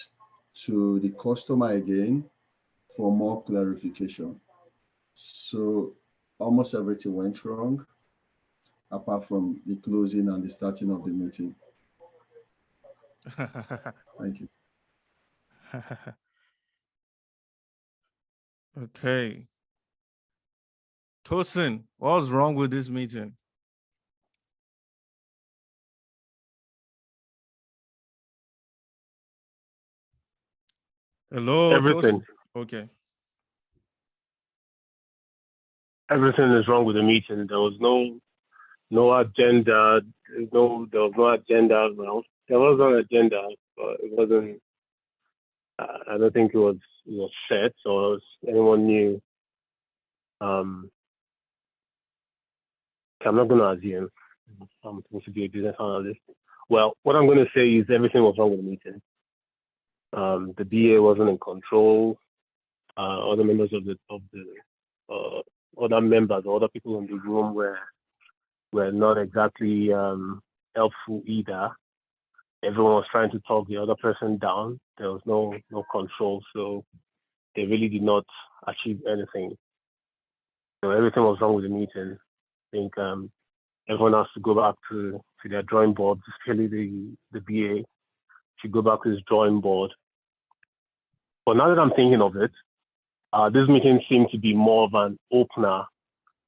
to the customer again for more clarification. So almost everything went wrong apart from the closing and the starting of the meeting. Thank you. Okay. Tosin, what's wrong with this meeting? Hello, Everything. Tosin? Okay. Everything is wrong with the meeting. There was no agenda. There was no agenda. Well, there was an agenda, but it wasn't. I don't think it was set or anyone knew. I'm not going to assume. I'm supposed to be a business analyst. Well, what I'm going to say is everything was wrong with the meeting. The BA wasn't in control. Other members of the other members or other people in the room were not exactly helpful either. Everyone was trying to talk the other person down. There was no control, so they really did not achieve anything. So everything was wrong with the meeting. I think everyone has to go back to their drawing board, especially the BA should go back to his drawing board. But now that I'm thinking of it, this meeting seemed to be more of an opener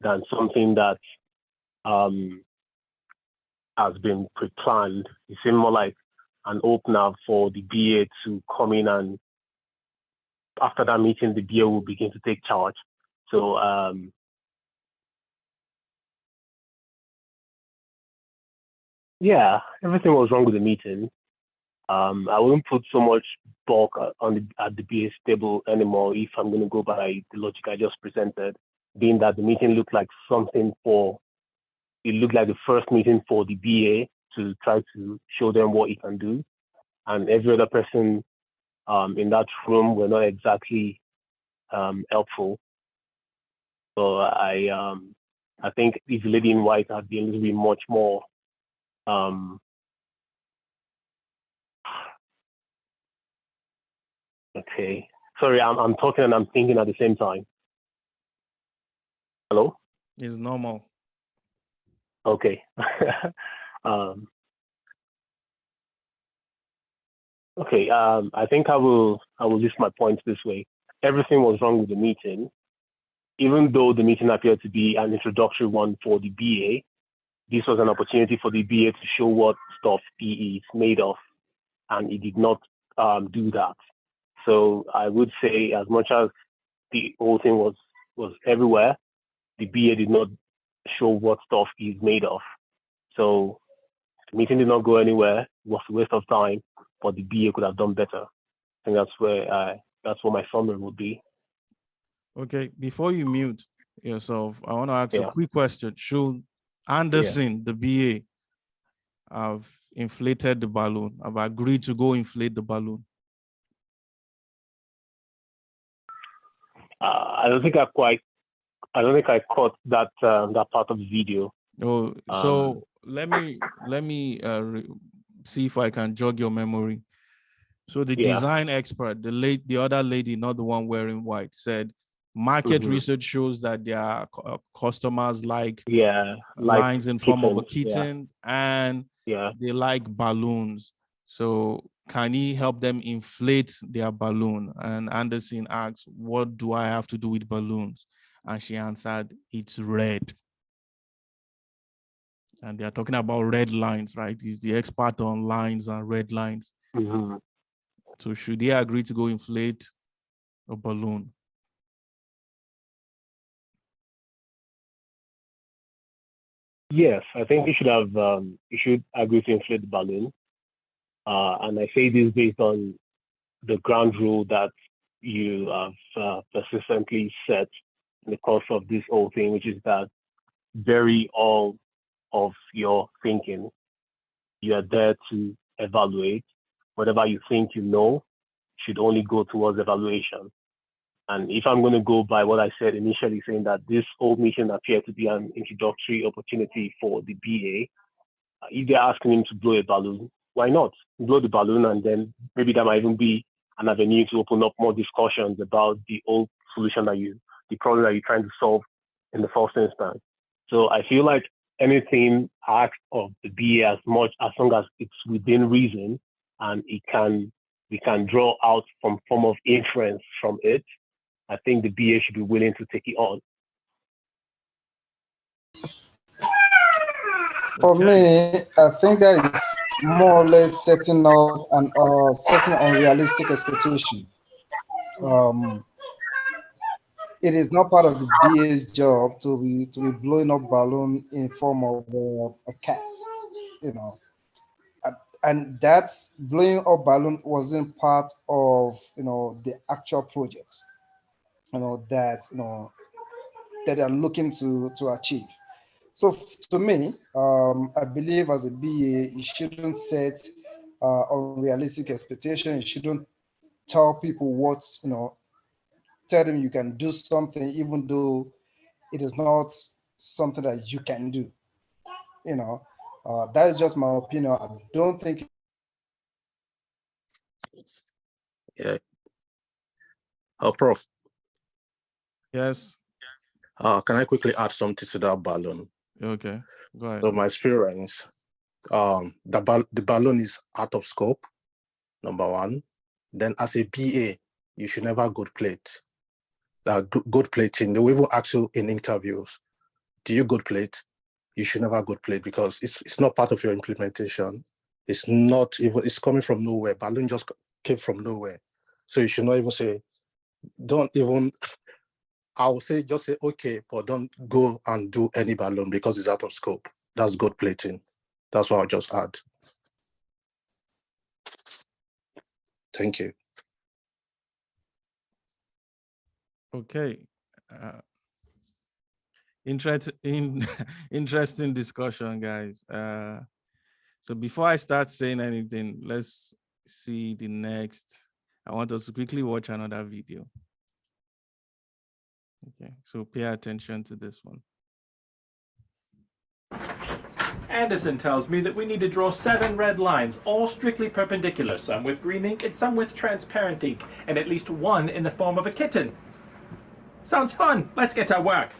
than something that has been pre-planned. It seemed more like an opener for the BA to come in, and after that meeting, the BA will begin to take charge. So Yeah, everything was wrong with the meeting. I wouldn't put so much bulk at the BA table anymore if I'm going to go by the logic I just presented, being that the meeting looked like it looked like the first meeting for the BA to try to show them what he can do. And every other person in that room were not exactly helpful. So I think if the lady in white had been a little bit much more okay. Sorry, I'm talking and I'm thinking at the same time. Hello? It's normal. Okay. Okay, I think I will list my points this way. Everything was wrong with the meeting. Even though the meeting appeared to be an introductory one for the BA, this was an opportunity for the BA to show what stuff he is made of, and he did not do that. So I would say, as much as the whole thing was everywhere, the BA did not show what stuff he's made of. So the meeting did not go anywhere. It was a waste of time, but the BA could have done better. I think that's what my summary would be. Okay, before you mute yourself, I want to ask a Yeah. quick question. Should Anderson, the BA, have inflated the balloon, have agreed to go inflate the balloon? I don't think I caught that that part of the video. Oh, so let me see if I can jog your memory. So the design expert, the other lady, not the one wearing white, said market research shows that their customers like lines in form of a kitten and they like balloons. So can he help them inflate their balloon? And Anderson asked, what do I have to do with balloons? And she answered, it's red. And they're talking about red lines, right? He's the expert on lines and red lines. So should he agree to go inflate a balloon? Yes, I think he should agree to inflate the balloon. And I say this based on the ground rule that you have persistently set in the course of this whole thing, which is that vary all of your thinking. You are there to evaluate. Whatever you think you know should only go towards evaluation. And if I'm going to go by what I said initially, saying that this whole meeting appeared to be an introductory opportunity for the BA, if they're asking him to blow a balloon, why not blow the balloon? And then maybe that might even be an avenue to open up more discussions about the old solution the problem that you're trying to solve in the first instance. So I feel like anything asked of the BA, as long as it's within reason and we can draw out some form of inference from it, I think the BA should be willing to take it on. For me, I think that is more or less setting up and setting unrealistic expectation. It is not part of the BA's job to be blowing up balloon in form of a cat, you know. And that's blowing up balloon wasn't part of the actual project, that that are looking to achieve. So to me, I believe as a BA, you shouldn't set unrealistic expectations. You shouldn't tell people what, tell them you can do something even though it is not something that you can do. That is just my opinion. I don't think. Yeah. Prof. Yes. Can I quickly add something to that balloon? Okay, go ahead. So my experience, the balloon is out of scope, number one. Then as a BA, you should never good plate. Good plating, they will even ask you in interviews, do you good plate? You should never good plate because it's not part of your implementation. It's coming from nowhere. Balloon just came from nowhere. So you should not even say, I would say just say, okay, but don't go and do any balloon because it's out of scope. That's good plating. That's what I'll just add. Thank you. Okay. Interesting discussion, guys. So before I start saying anything, let's see the next. I want us to quickly watch another video. Okay, so pay attention to this one. Anderson tells me that we need to draw 7 red lines, all strictly perpendicular, some with green ink and some with transparent ink, and at least one in the form of a kitten. Sounds fun. Let's get to work.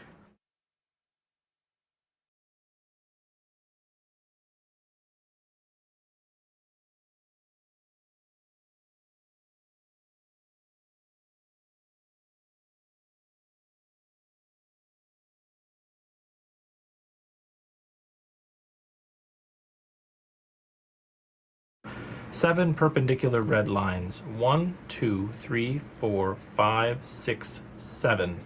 Seven perpendicular red lines. 1, 2, 3, 4, 5, 6, 7.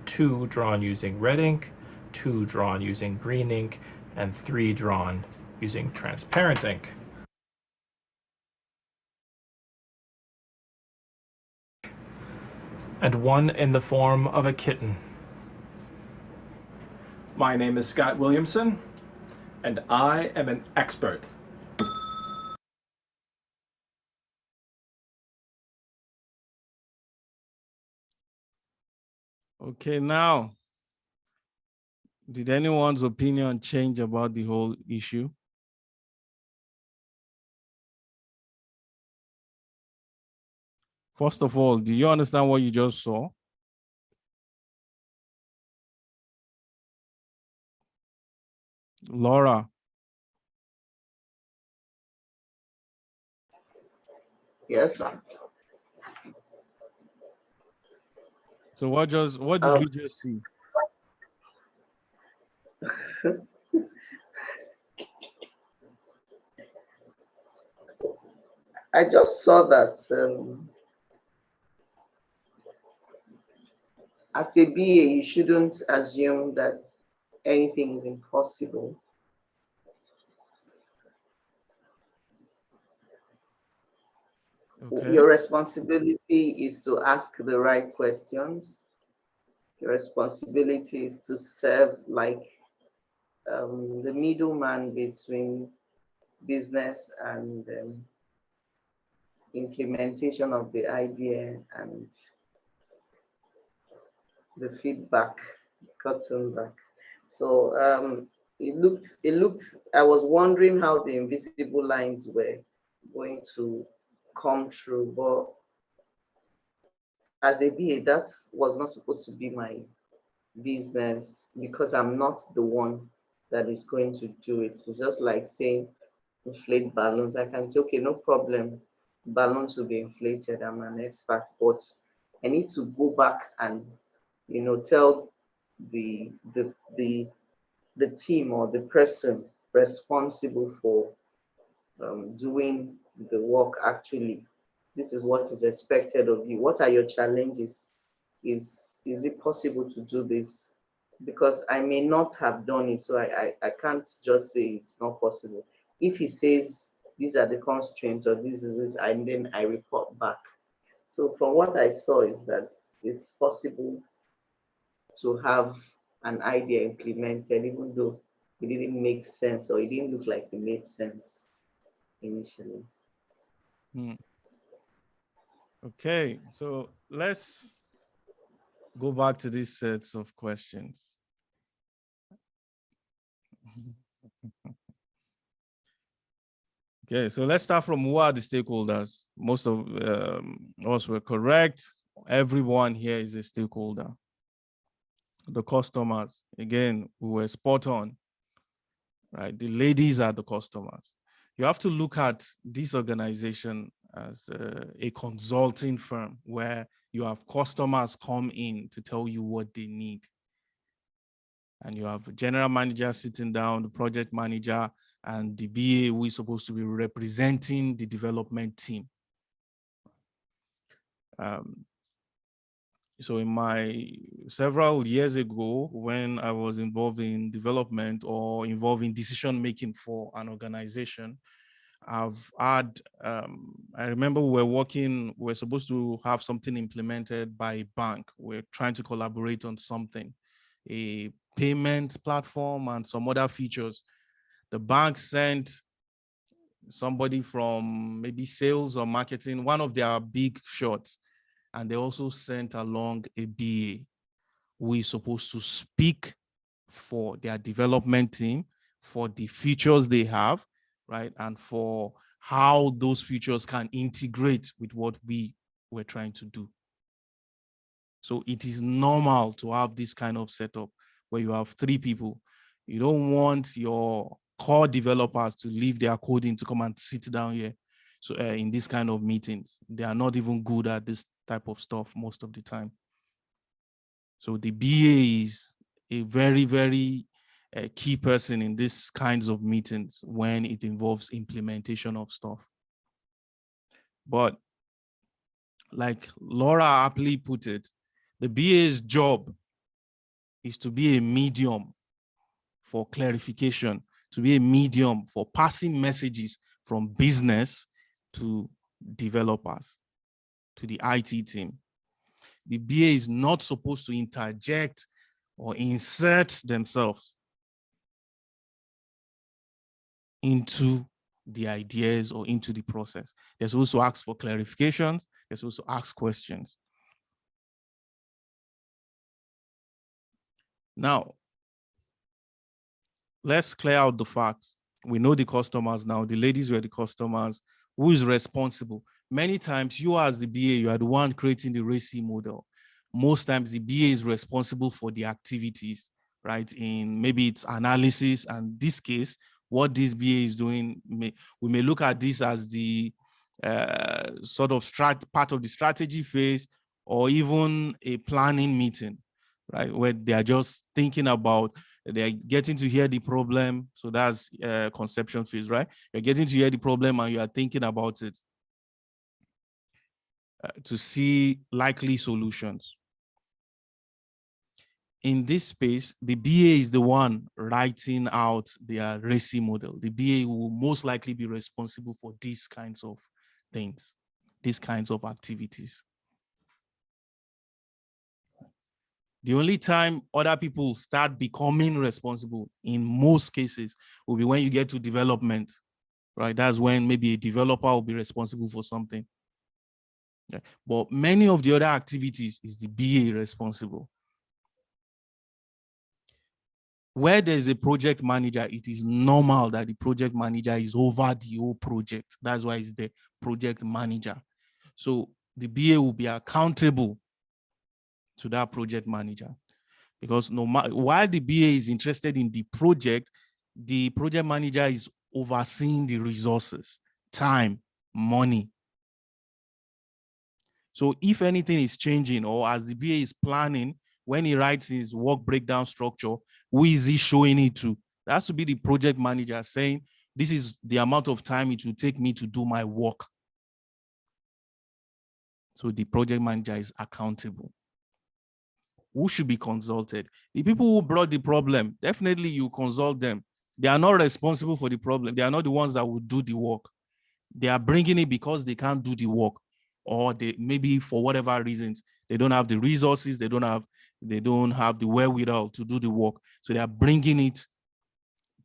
2 drawn using red ink, 2 drawn using green ink, and 3 drawn using transparent ink. And 1 in the form of a kitten. My name is Scott Williamson, and I am an expert. Okay, now, did anyone's opinion change about the whole issue? First of all, do you understand what you just saw? Laura. Yes, sir. So what did we just see? I just saw that as a BA, you shouldn't assume that anything is impossible. Okay. Your responsibility is to ask the right questions. Your responsibility is to serve like the middleman between business and implementation of the idea and the feedback gotten back. So it looked, I was wondering how the invisible lines were going to come true, but as a BA, that was not supposed to be my business because I'm not the one that is going to do it. It's just like saying inflate balloons. I can say, okay, no problem. Balloons will be inflated. I'm an expert, but I need to go back and, you know, tell the team or the person responsible for doing the work actually. This is what is expected of you. What are your challenges? Is it possible to do this? Because I may not have done it, so I can't just say it's not possible. If he says these are the constraints or this is this, and then I report back. So from what I saw is that it's possible to have an idea implemented, even though it didn't make sense or it didn't look like it made sense initially. Okay, so let's go back to these sets of questions. Okay, so let's start from who are the stakeholders. Most of us were correct. Everyone here is a stakeholder. The customers, again, we were spot on, right? The ladies are the customers. You have to look at this organization as a consulting firm where you have customers come in to tell you what they need. And you have a general manager sitting down, the project manager, and the BA who is supposed to be representing the development team. So in my several years ago, when I was involved in development or involved in decision making for an organization, I've had, I remember we're supposed to have something implemented by a bank. We're trying to collaborate on something, a payment platform and some other features. The bank sent somebody from maybe sales or marketing, one of their big shots, and they also sent along a BA who is supposed to speak for their development team, for the features they have, right? And for how those features can integrate with what we were trying to do. So it is normal to have this kind of setup where you have 3 people. You don't want your core developers to leave their coding to come and sit down here. So in this kind of meetings, they are not even good at this type of stuff most of the time. So the BA is a very, very key person in these kinds of meetings when it involves implementation of stuff. But like Laura aptly put it, the BA's job is to be a medium for clarification, to be a medium for passing messages from business to developers, to the IT team. The BA is not supposed to interject or insert themselves into the ideas or into the process. They're supposed to ask for clarifications. They're supposed to ask questions. Now, let's clear out the facts. We know the customers now. The ladies were the customers. Who is responsible? Many times, you as the BA, you are the one creating the RACI model. Most times, the BA is responsible for the activities, right? In maybe it's analysis. And this case, what this BA is doing, we may look at this as the sort of part of the strategy phase, or even a planning meeting, right? Where they are just thinking about, they're getting to hear the problem. So that's conception phase, right? You're getting to hear the problem and you are thinking about it to see likely solutions. In this space, the BA is the one writing out their RACI model. The BA will most likely be responsible for these kinds of things, these kinds of activities. The only time other people start becoming responsible in most cases will be when you get to development, right? That's when maybe a developer will be responsible for something. Yeah. But many of the other activities is the BA responsible. Where there's a project manager, it is normal that the project manager is over the whole project. That's why it's the project manager. So the BA will be accountable to that project manager. Because no matter while the BA is interested in the project manager is overseeing the resources, time, money. So if anything is changing, or as the BA is planning, when he writes his work breakdown structure, who is he showing it to? That has to be the project manager saying, this is the amount of time it will take me to do my work. So the project manager is accountable. Who should be consulted? The people who brought the problem, definitely you consult them. They are not responsible for the problem. They are not the ones that will do the work. They are bringing it because they can't do the work, or they maybe for whatever reasons, they don't have the resources, they don't have the wherewithal to do the work. So they are bringing it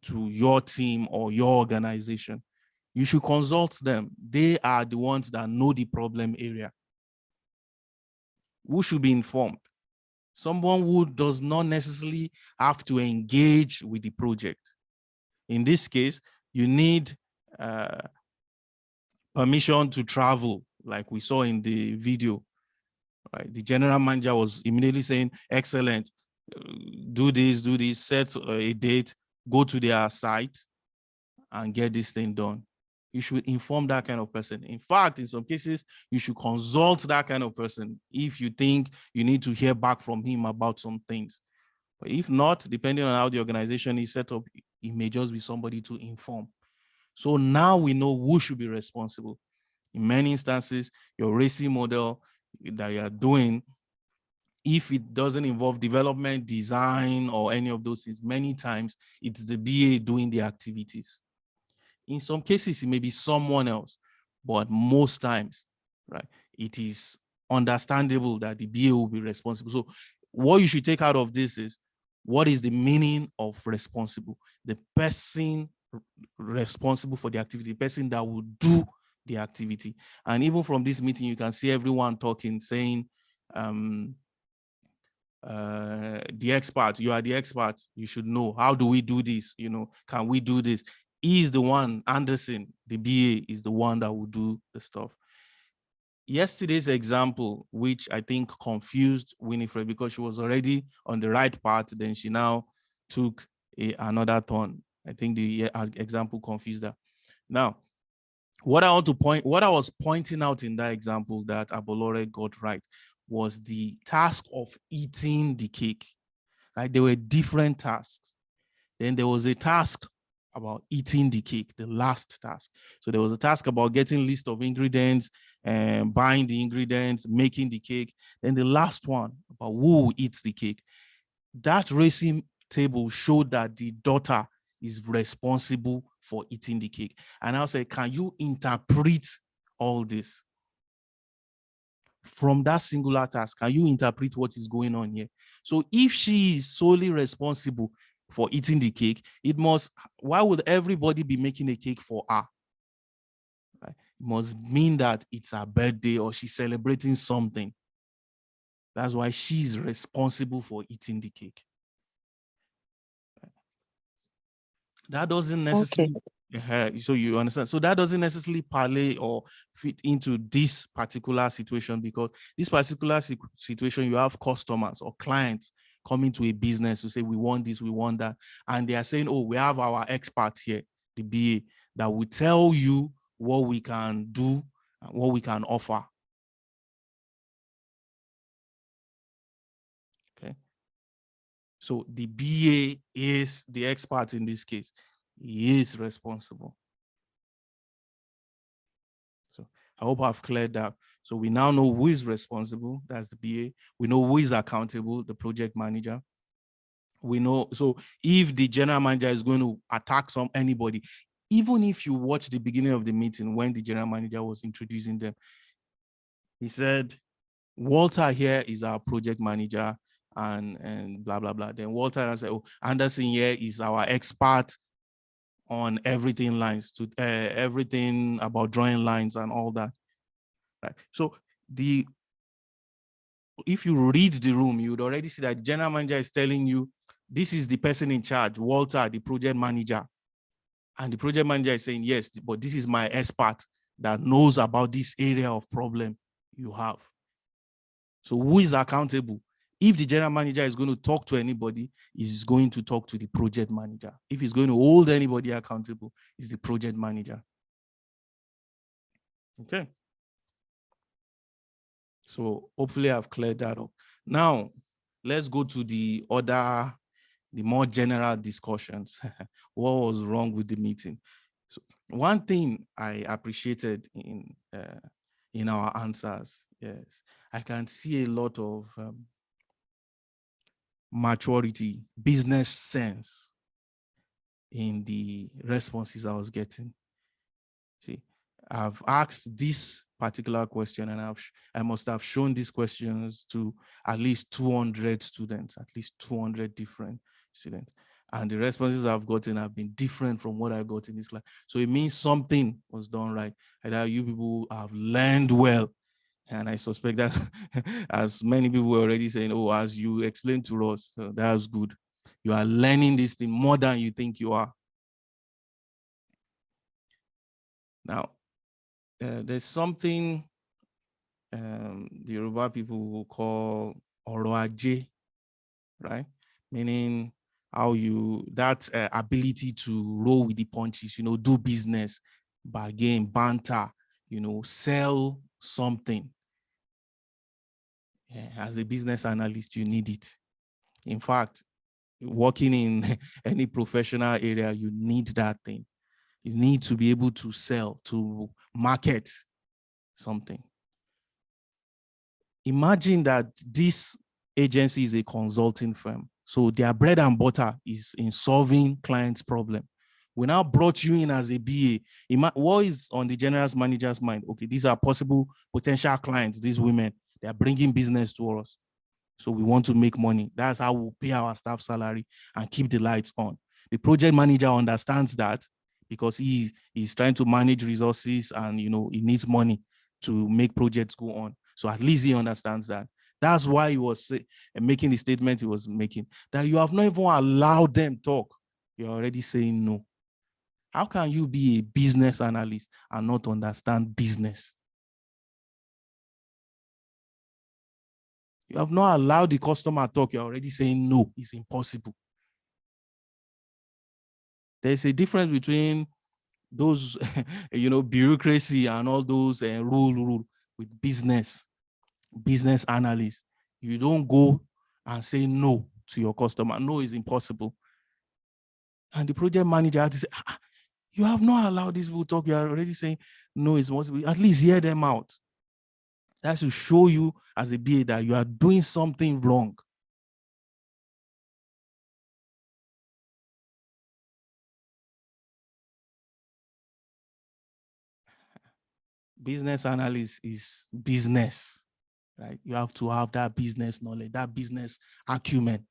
to your team or your organization. You should consult them. They are the ones that know the problem area. Who should be informed? Someone who does not necessarily have to engage with the project. In this case, you need permission to travel, like we saw in the video. Right? The general manager was immediately saying, excellent, do this, set a date, go to their site and get this thing done. You should inform that kind of person. In fact, in some cases, you should consult that kind of person if you think you need to hear back from him about some things. But if not, depending on how the organization is set up, it may just be somebody to inform. So now we know who should be responsible. In many instances, your RACI model that you are doing if it doesn't involve development, design, or any of those things, many times it's the BA doing the activities. In some cases, it may be someone else, but most times, right, it is understandable that the BA will be responsible. So what you should take out of this is, what is the meaning of responsible? The person responsible for the activity, the person that will do the activity. And even from this meeting, you can see everyone talking, saying, the expert, you are the expert, you should know. How do we do this? You know, can we do this? He is the one, Anderson, the BA is the one that will do the stuff. Yesterday's example, which I think confused Winifred because she was already on the right path, then she now took another turn. I think the example confused her. Now, what I was pointing out in that example that Abolore got right was the task of eating the cake. Right? There were different tasks. Then there was a task about eating the cake, the last task. So there was a task about getting list of ingredients and buying the ingredients, making the cake. Then the last one about who eats the cake. That racing table showed that the daughter is responsible for eating the cake. And I'll say, can you interpret all this? From that singular task, can you interpret what is going on here? So if she is solely responsible for eating the cake, it must, why would everybody be making a cake for her? Right? It must mean that it's her birthday or she's celebrating something. That's why she's responsible for eating the cake. That doesn't necessarily, so you understand. So that doesn't necessarily parlay or fit into this particular situation, because this particular situation, you have customers or clients coming to a business to say, we want this, we want that. And they are saying, oh, we have our expert here, the BA, that will tell you what we can do and what we can offer. Okay. So the BA is the expert in this case. He is responsible. So I hope I've cleared that. So we now know who is responsible, that's the BA. We know who is accountable, the project manager. We know, so if the general manager is going to attack anybody, even if you watch the beginning of the meeting when the general manager was introducing them, he said, Walter here is our project manager and blah, blah, blah. Then Walter said, oh, Anderson here is our expert on everything lines, to everything about drawing lines and all that. Right. So if you read the room, you would already see that general manager is telling you, this is the person in charge, Walter, the project manager. And the project manager is saying, yes, but this is my expert that knows about this area of problem you have. So who is accountable? If the general manager is going to talk to anybody, he's going to talk to the project manager. If he's going to hold anybody accountable, it's the project manager. Okay. So hopefully I've cleared that up. Now, let's go to the more general discussions. What was wrong with the meeting? So one thing I appreciated in our answers, yes, I can see a lot of maturity, business sense in the responses I was getting. See, I've asked this particular question and I must have shown these questions to at least 200 students, at least 200 different students. And the responses I've gotten have been different from what I got in this class. So it means something was done right. And that you people have learned well. And I suspect that as many people were already saying, oh, as you explained to us, so that's good. You are learning this thing more than you think you are. Now, there's something the Yoruba people will call oroaje, right? Meaning how that ability to roll with the punches, do business, bargain, banter, sell something. Yeah, as a business analyst, you need it. In fact, working in any professional area, you need that thing. You need to be able to sell, to market something. Imagine that this agency is a consulting firm. So their bread and butter is in solving clients' problem. We now brought you in as a BA. What is on the general manager's mind? Okay, these are possible potential clients, these women. They are bringing business to us. So we want to make money. That's how we'll pay our staff salary and keep the lights on. The project manager understands that because he's trying to manage resources and he needs money to make projects go on. So at least he understands that. That's why he was making the statement he was making, that you have not even allowed them talk. You're already saying no. How can you be a business analyst and not understand business? You have not allowed the customer talk. You're already saying no. It's impossible. There's a difference between those, bureaucracy and all those rule with business analysts. You don't go and say no to your customer. No is impossible. And the project manager had to say, you have not allowed these people to talk. You are already saying no is possible. At least hear them out. That should show you as a BA that you are doing something wrong. Business analyst is business, right? You have to have that business knowledge, that business acumen.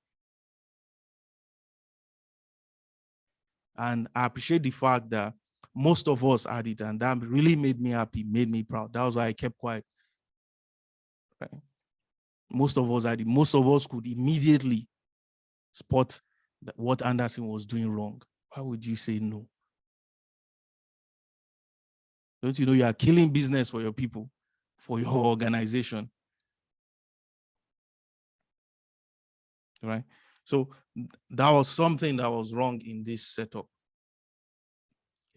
And I appreciate the fact that most of us had it, and that really made me happy, made me proud. That was why I kept quiet. Right? Most of us had it. Most of us could immediately spot what Anderson was doing wrong. Why would you say no? Don't you know you are killing business for your people, for your organization? Right? So that was something that was wrong in this setup.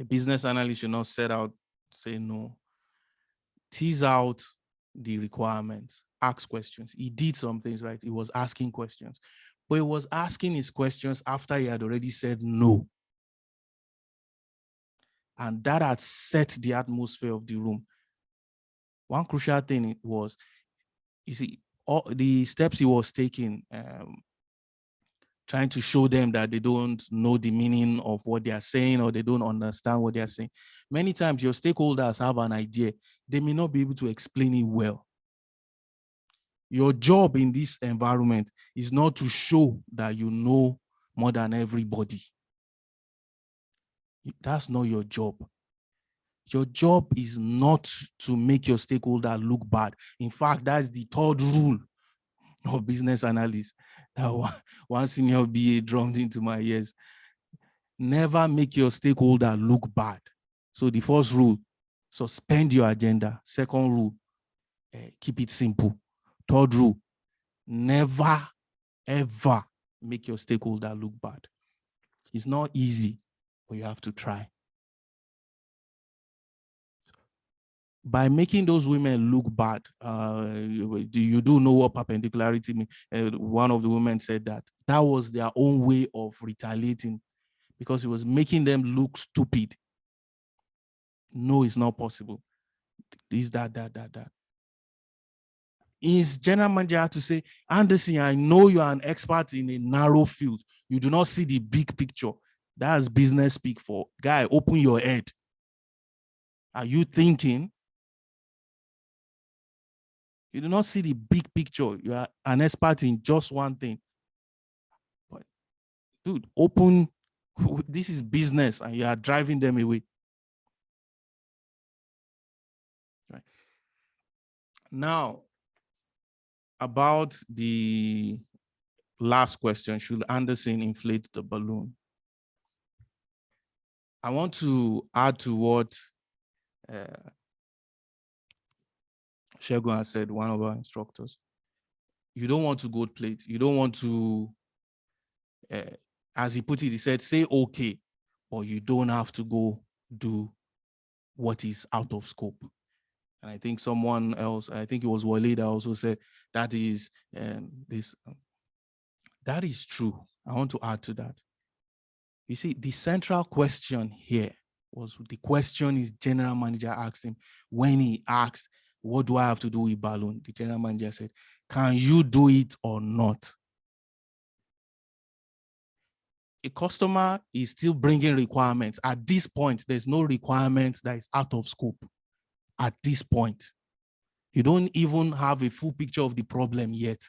A business analyst should not set out, say no. Tease out the requirements, ask questions. He did some things, right? He was asking questions, but he was asking his questions after he had already said no. And that had set the atmosphere of the room. One crucial thing was, you see, all the steps he was taking, trying to show them that they don't know the meaning of what they are saying or they don't understand what they are saying. Many times your stakeholders have an idea. They may not be able to explain it well. Your job in this environment is not to show that you know more than everybody. That's not your job. Your job is not to make your stakeholder look bad. In fact, that's the third rule of business analysts that one senior BA drummed into my ears. Never make your stakeholder look bad. So the first rule, suspend your agenda. Second rule, keep it simple. Third rule, never, ever make your stakeholder look bad. It's not easy, but you have to try. By making those women look bad, you do know what perpendicularity means. One of the women said that was their own way of retaliating because it was making them look stupid. No, it's not possible. This, that. His general manager had to say, Anderson, I know you are an expert in a narrow field. You do not see the big picture. That's business speak for. Guy, open your head. Are you thinking? You do not see the big picture. You are an expert in just one thing. But, dude, open. This is business, and you are driving them away. Right. Now, about the last question, should Anderson inflate the balloon? I want to add to what Shegun has said, one of our instructors. You don't want to gold plate. You don't want to, as he put it, he said, say okay, but you don't have to go do what is out of scope. And I think someone else, I think it was Walid, also said that is this. That is true. I want to add to that. You see, the central question here was the question his general manager asked him when he asked, what do I have to do with balloon? The general manager said, can you do it or not? A customer is still bringing requirements. At this point, there's no requirement that is out of scope. At this point, you don't even have a full picture of the problem yet.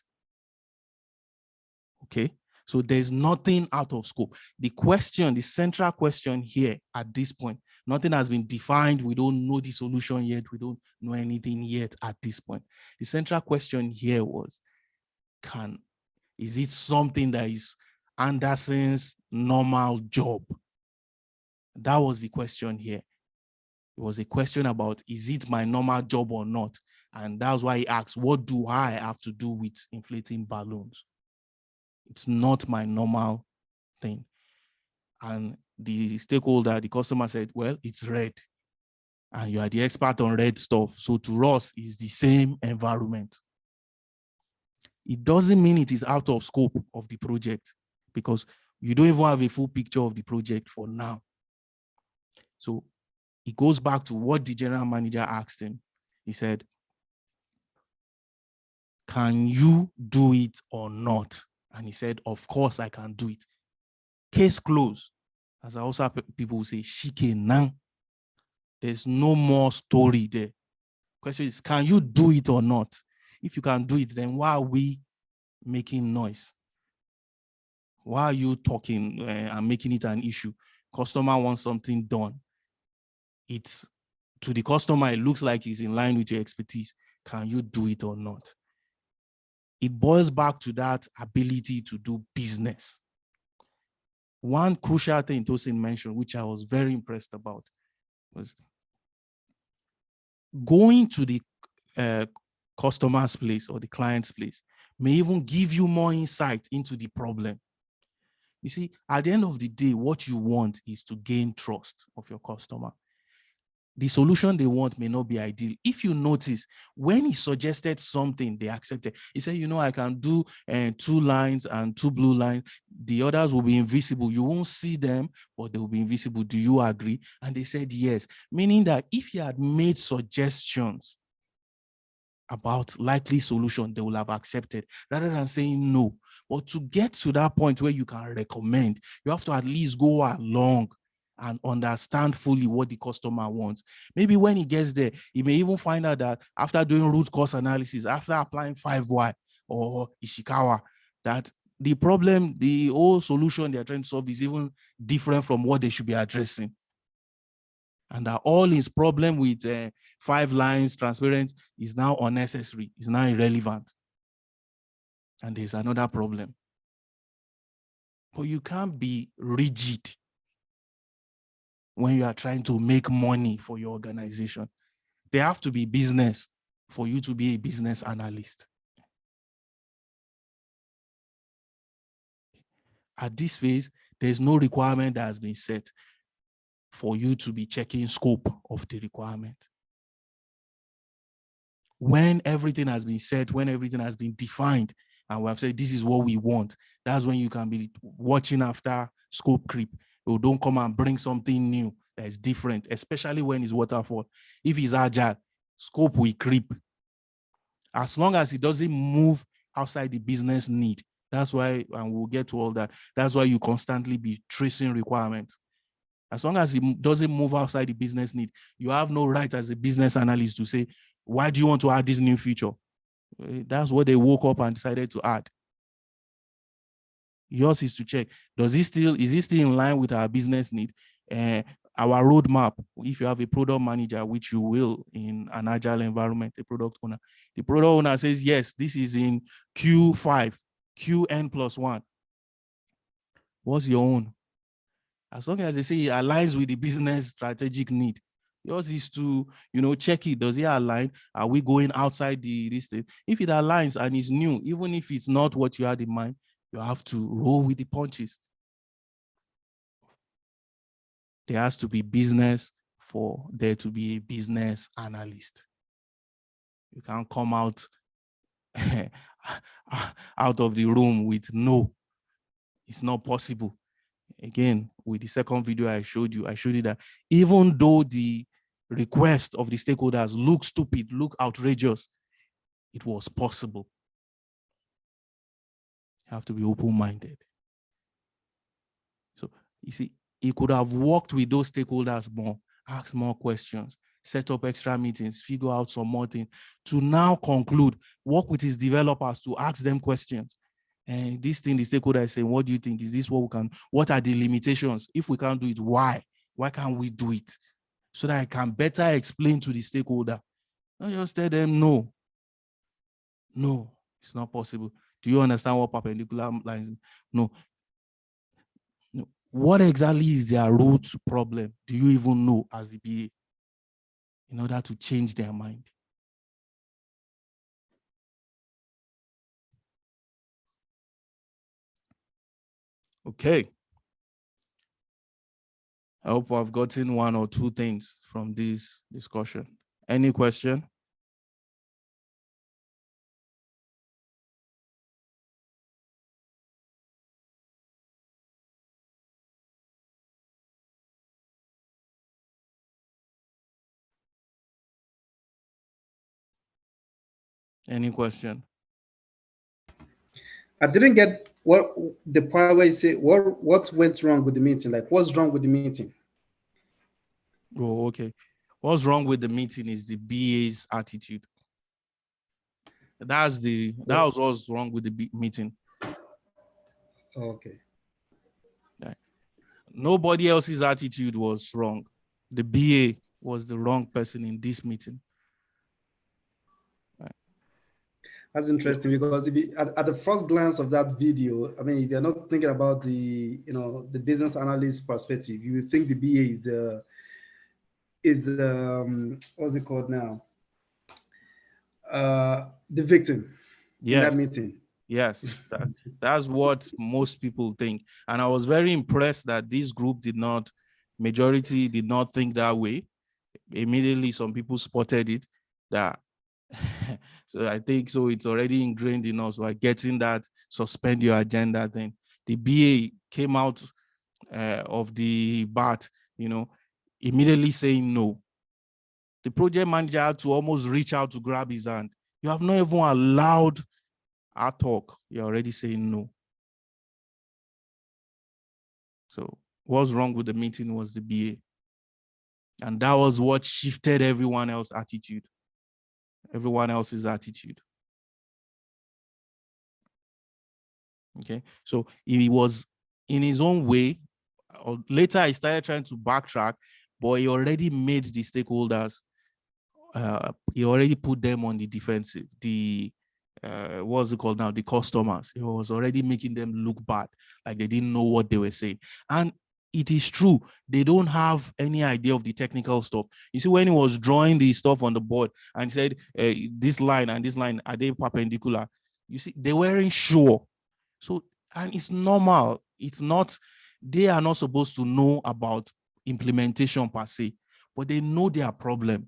Okay, so there's nothing out of scope. The question, the central question here at this point, nothing has been defined. We don't know the solution yet. We don't know anything yet at this point. The central question here was, is it something that is Anderson's normal job? That was the question here. It was a question about, is it my normal job or not? And that's why he asked, what do I have to do with inflating balloons? It's not my normal thing. And the stakeholder, the customer said, well, it's red. And you are the expert on red stuff. So to us, it's the same environment. It doesn't mean it is out of scope of the project, because you don't even have a full picture of the project for now. So it goes back to what the general manager asked him. He said, can you do it or not? And he said, of course I can do it. Case closed. As I also have people who say, shike nang. There's no more story there. Question is, can you do it or not? If you can do it, then why are we making noise? Why are you talking and making it an issue? Customer wants something done. It's to the customer, it looks like it's in line with your expertise. Can you do it or not? It boils back to that ability to do business. One crucial thing Tosin mentioned, which I was very impressed about, was going to the customer's place or the client's place may even give you more insight into the problem. You see, at the end of the day, what you want is to gain trust of your customer. The solution they want may not be ideal. If you notice, when he suggested something, they accepted. He said, I can do 2 lines and 2 blue lines. The others will be invisible. You won't see them, but they will be invisible. Do you agree? And they said yes. Meaning that if he had made suggestions about likely solution, they will have accepted rather than saying no. But to get to that point where you can recommend, you have to at least go along and understand fully what the customer wants. Maybe when he gets there, he may even find out that after doing root cause analysis, after applying 5Y or Ishikawa, that the problem, the whole solution they're trying to solve is even different from what they should be addressing. And that all his problem with 5 lines transparent is now unnecessary, is now irrelevant. And there's another problem. But you can't be rigid when you are trying to make money for your organization. There have to be business for you to be a business analyst. At this phase, there's no requirement that has been set for you to be checking scope of the requirement. When everything has been set, when everything has been defined, and we have said this is what we want, that's when you can be watching after scope creep. You don't come and bring something new that is different, especially when it's waterfall. If it's agile, scope will creep. As long as it doesn't move outside the business need. That's why, and we'll get to all that, that's why you constantly be tracing requirements. As long as it doesn't move outside the business need, you have no right as a business analyst to say, why do you want to add this new feature? That's what they woke up and decided to add. Yours is to check, is it still in line with our business need? Our roadmap, if you have a product manager, which you will in an agile environment, a product owner, the product owner says, yes, this is in Q5, QN+1. What's your own? As long as they say it aligns with the business strategic need. Yours is to, check it. Does it align? Are we going outside this thing? If it aligns and is new, even if it's not what you had in mind, you have to roll with the punches. There has to be business for there to be a business analyst. You can't come out of the room with no. It's not possible. Again, with the second video I showed you that even though the request of the stakeholders look stupid, look outrageous, it was possible. You have to be open-minded. So you see, he could have worked with those stakeholders more, asked more questions, set up extra meetings, figure out some more things, to now conclude, work with his developers to ask them questions. And this thing the stakeholder is saying, what do you think? Is this what we can, what are the limitations? If we can't do it, why? Why can't we do it? So that I can better explain to the stakeholder. Not just tell them no. No, it's not possible. Do you understand what perpendicular lines? No. No. What exactly is their root problem? Do you even know as a BA in order to change their mind? Okay. I hope I've gotten one or two things from this discussion. Any question? Any question? I didn't get what the part where you say what went wrong with the meeting. Like, what's wrong with the meeting? Oh, okay. What's wrong with the meeting is the BA's attitude. That was what's wrong with the meeting. Okay. Right. Nobody else's attitude was wrong. The BA was the wrong person in this meeting. Right. That's interesting, because if you, at the first glance of that video, I mean, if you're not thinking about the the business analyst perspective, you would think the BA is the what's it called now? The victim in that meeting. Yes, that's what most people think. And I was very impressed that this group majority did not think that way. Immediately, some people spotted it. That so I think so it's already ingrained in us. We're getting that suspend your agenda thing. The BA came out of the bat, immediately saying no. The project manager had to almost reach out to grab his hand. You have not even allowed our talk. You're already saying no. So what's wrong with the meeting was the BA. And that was what shifted everyone else's attitude. Everyone else's attitude. Okay. So he was in his own way. Later, he started trying to backtrack, but he already made the stakeholders, he already put them on the defensive. What's it called now? The customers. He was already making them look bad, like they didn't know what they were saying. And it is true, they don't have any idea of the technical stuff. You see, when he was drawing the stuff on the board and said, this line and this line, are they perpendicular? You see, they weren't sure. So, and it's normal. It's not, they are not supposed to know about implementation per se, but they know their problem.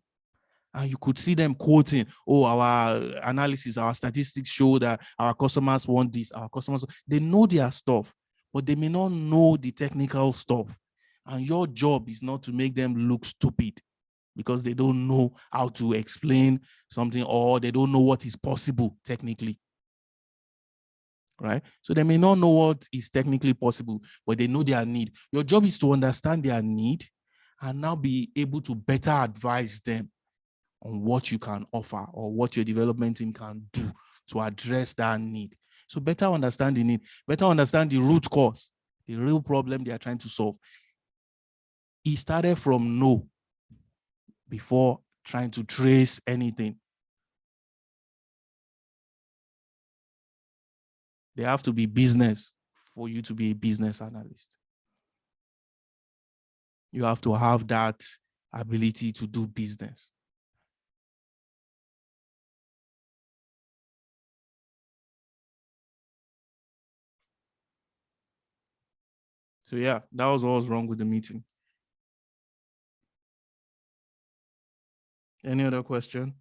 And you could see them quoting, oh, our analysis, our statistics show that our customers want this, our customers, they know their stuff, but they may not know the technical stuff. And your job is not to make them look stupid because they don't know how to explain something, or they don't know what is possible technically. Right? So they may not know what is technically possible, but they know their need. Your job is to understand their need and now be able to better advise them on what you can offer or what your development team can do to address that need. So better understand the need, better understand the root cause, the real problem they are trying to solve. He started from no before trying to trace anything. They have to be business for you to be a business analyst. You have to have that ability to do business. So yeah, that was what was wrong with the meeting. Any other question?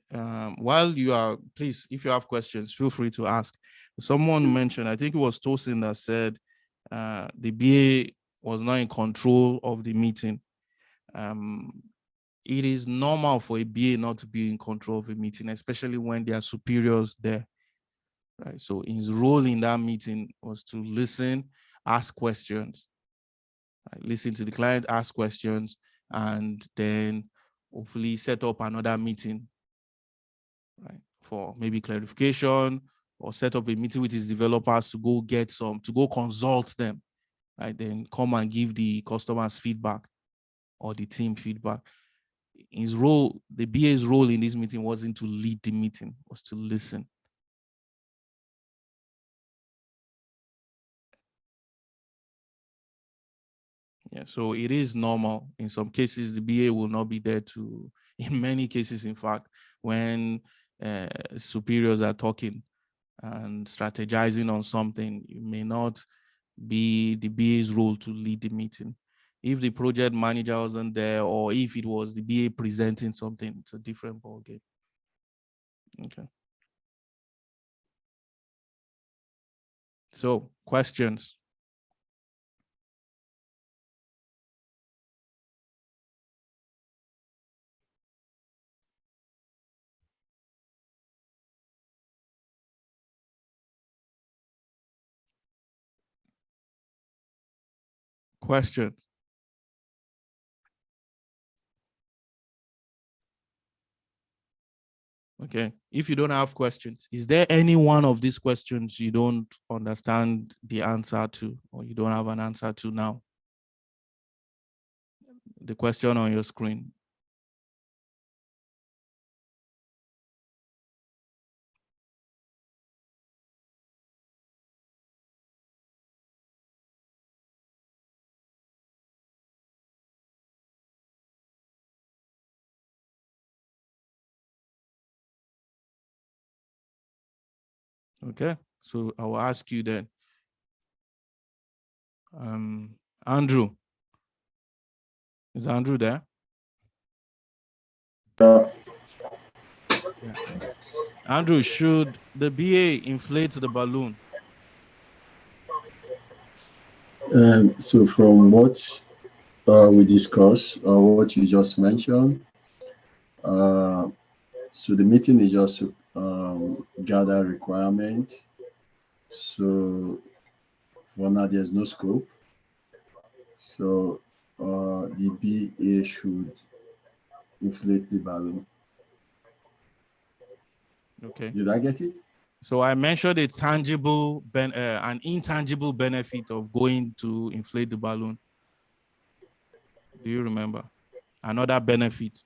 While you are, please, if you have questions, feel free to ask. Someone mentioned, I think it was Tosin that said the BA was not in control of the meeting. It is normal for a BA not to be in control of a meeting, especially when there are superiors there. Right. So his role in that meeting was to listen, ask questions, right? Listen to the client, ask questions, and then hopefully set up another meeting, right, for maybe clarification, or set up a meeting with his developers to go consult them, right? Then come and give the customers feedback or the team feedback. His role, the BA's role in this meeting wasn't to lead the meeting, was to listen. Yeah, so it is normal. In some cases, the BA will not be there to, in many cases, in fact, when superiors are talking and strategizing on something, it may not be the BA's role to lead the meeting. If the project manager wasn't there, or if it was the BA presenting something, it's a different ballgame. Okay. So, questions? Questions? Okay. If you don't have questions, is there any one of these questions you don't understand the answer to, or you don't have an answer to now? The question on your screen. Okay. So I will ask you then. Andrew. Is Andrew there? Yeah. Andrew, should the BA inflate the balloon? So from what we discussed, what you just mentioned, so the meeting is just to gather requirement. So for now, there's no scope. So the BA should inflate the balloon. Okay. Did I get it? So I mentioned a tangible, an intangible benefit of going to inflate the balloon. Do you remember? Another benefit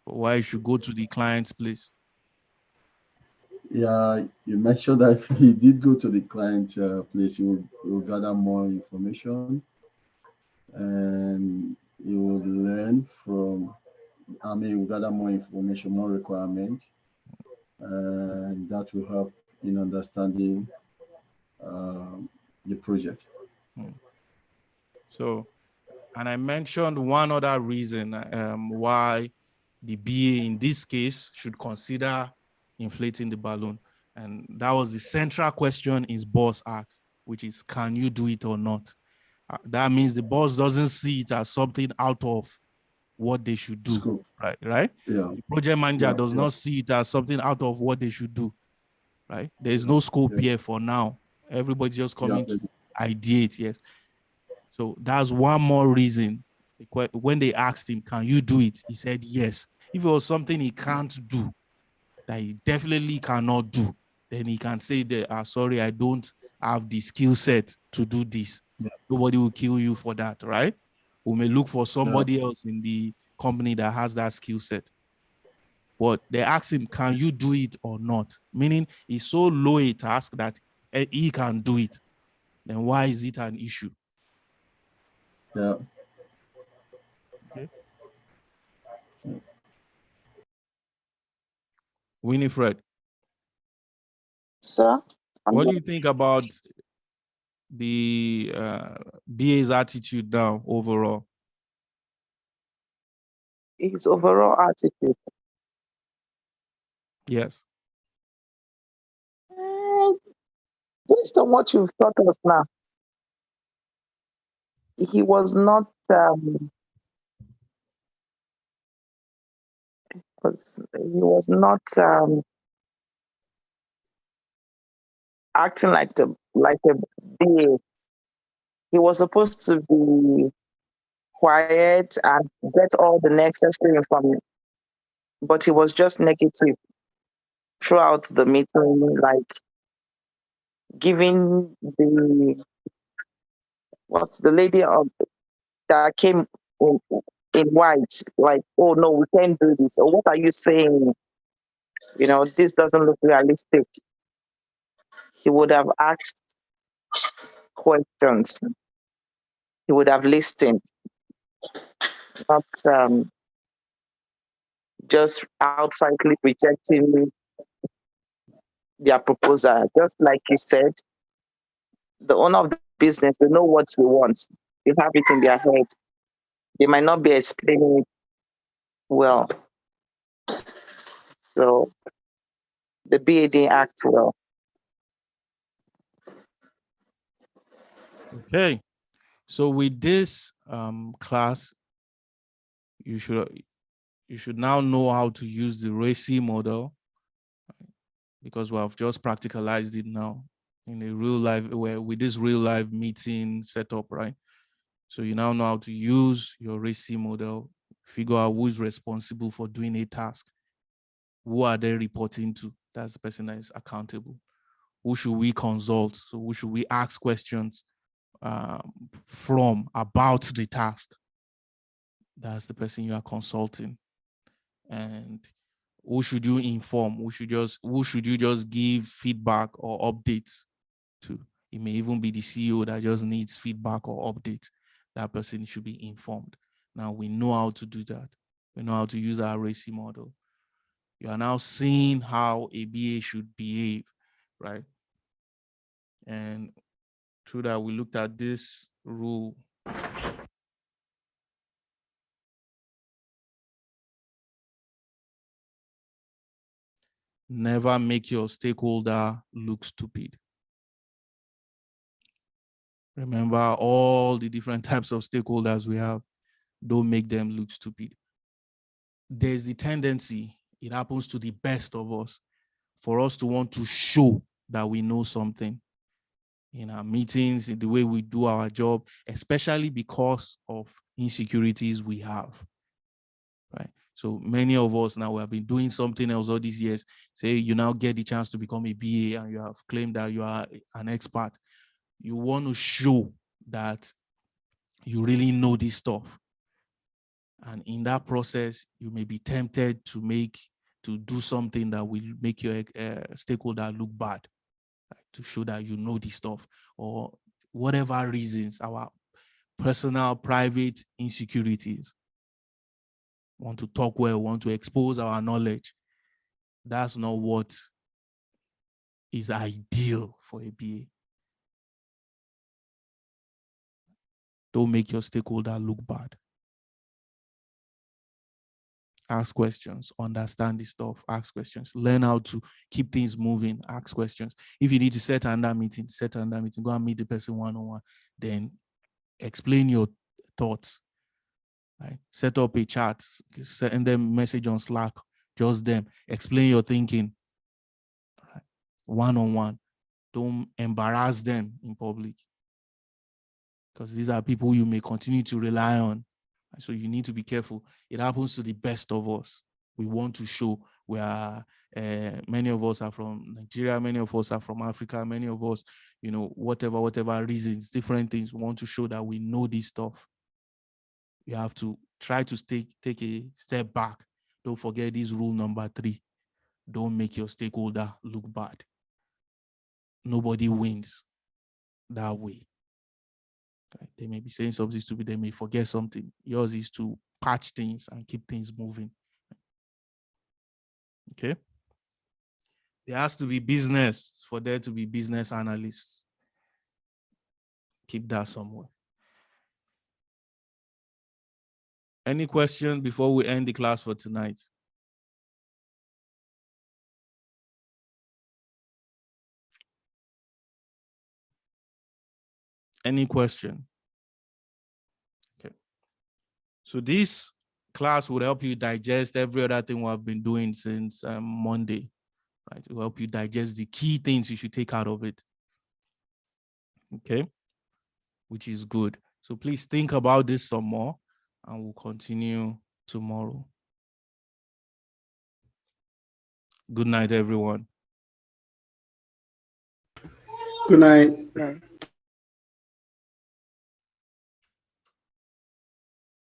why you should go to the client's place. Yeah, you mentioned that if he did go to the client place, he will gather more information and he will learn from, he will gather more information, more requirements, and that will help in understanding the project. So, and I mentioned one other reason why the BA in this case should consider inflating the balloon. And that was the central question his boss asked, which is, can you do it or not? That means the boss doesn't see it as something out of what they should do. Scope. Right? Yeah. The project manager Yeah, does yeah. not see it as something out of what they should do. Right? There's no scope here for now. Everybody's just coming to ideate, yes. So that's one more reason. When they asked him, can you do it? He said yes. If it was something he can't do, that he definitely cannot do, then he can say that, sorry, I don't have the skill set to do this. Yeah. Nobody will kill you for that, right? We may look for somebody else in the company that has that skill set. But they asked him, can you do it or not? Meaning it's so low a task that he can do it. Then why is it an issue? Yeah. Okay. Winifred. Sir? What do you think about the BA's attitude now overall? His overall attitude. Yes. Based on what you've taught us now, he was not Because he was not acting like a BA. He was supposed to be quiet and get all the necessary information, but he was just negative throughout the meeting, like giving the lady that came in white, like, oh no, we can't do this. Or what are you saying? This doesn't look realistic. He would have asked questions. He would have listened, not just outrightly rejecting their proposal. Just like you said, the owner of the business, they know what they want. They have it in their head. They might not be explaining it well. So the BA didn't act well. Okay. So with this class, you should now know how to use the RACI model, because we have just practicalized it now in a real life, with this real life meeting setup, right? So you now know how to use your RACI model, figure out who is responsible for doing a task. Who are they reporting to? That's the person that is accountable. Who should we consult? So who should we ask questions from about the task? That's the person you are consulting. And who should you inform? Who should you just give feedback or updates to? It may even be the CEO that just needs feedback or update. That person should be informed. Now we know how to do that. We know how to use our RACI model. You are now seeing how a BA should behave, right? And through that, we looked at this rule. Never make your stakeholder look stupid. Remember all the different types of stakeholders we have. Don't make them look stupid. There's the tendency, it happens to the best of us, for us to want to show that we know something in our meetings, in the way we do our job, especially because of insecurities we have, right? So many of us now, we have been doing something else all these years. Say you now get the chance to become a BA and you have claimed that you are an expert. You want to show that you really know this stuff. And in that process, you may be tempted to do something that will make your stakeholder look bad, right? To show that you know this stuff, or whatever reasons, our personal, private insecurities. Want to talk well, want to expose our knowledge. That's not what is ideal for a BA. Don't make your stakeholder look bad. Ask questions, understand this stuff, ask questions, learn how to keep things moving, ask questions. If you need to set another meeting, go and meet the person one-on-one, then explain your thoughts, right? Set up a chat, send them a message on Slack, just them, explain your thinking, right? One-on-one. Don't embarrass them in public, because these are people you may continue to rely on. So you need to be careful. It happens to the best of us. We want to show we are, many of us are from Nigeria, many of us are from Africa, many of us, whatever reasons, different things, we want to show that we know this stuff. You have to try to take a step back. Don't forget this rule number 3. Don't make your stakeholder look bad. Nobody wins that way. They may be saying something stupid, they may forget something. Yours is to patch things and keep things moving. Okay? There has to be business for there to be business analysts. Keep that somewhere. Any question before we end the class for tonight? Any question? Okay. So this class will help you digest every other thing we have been doing since Monday, right? It will help you digest the key things you should take out of it. Okay, which is good. So please think about this some more, and we'll continue tomorrow. Good night, everyone. Good night.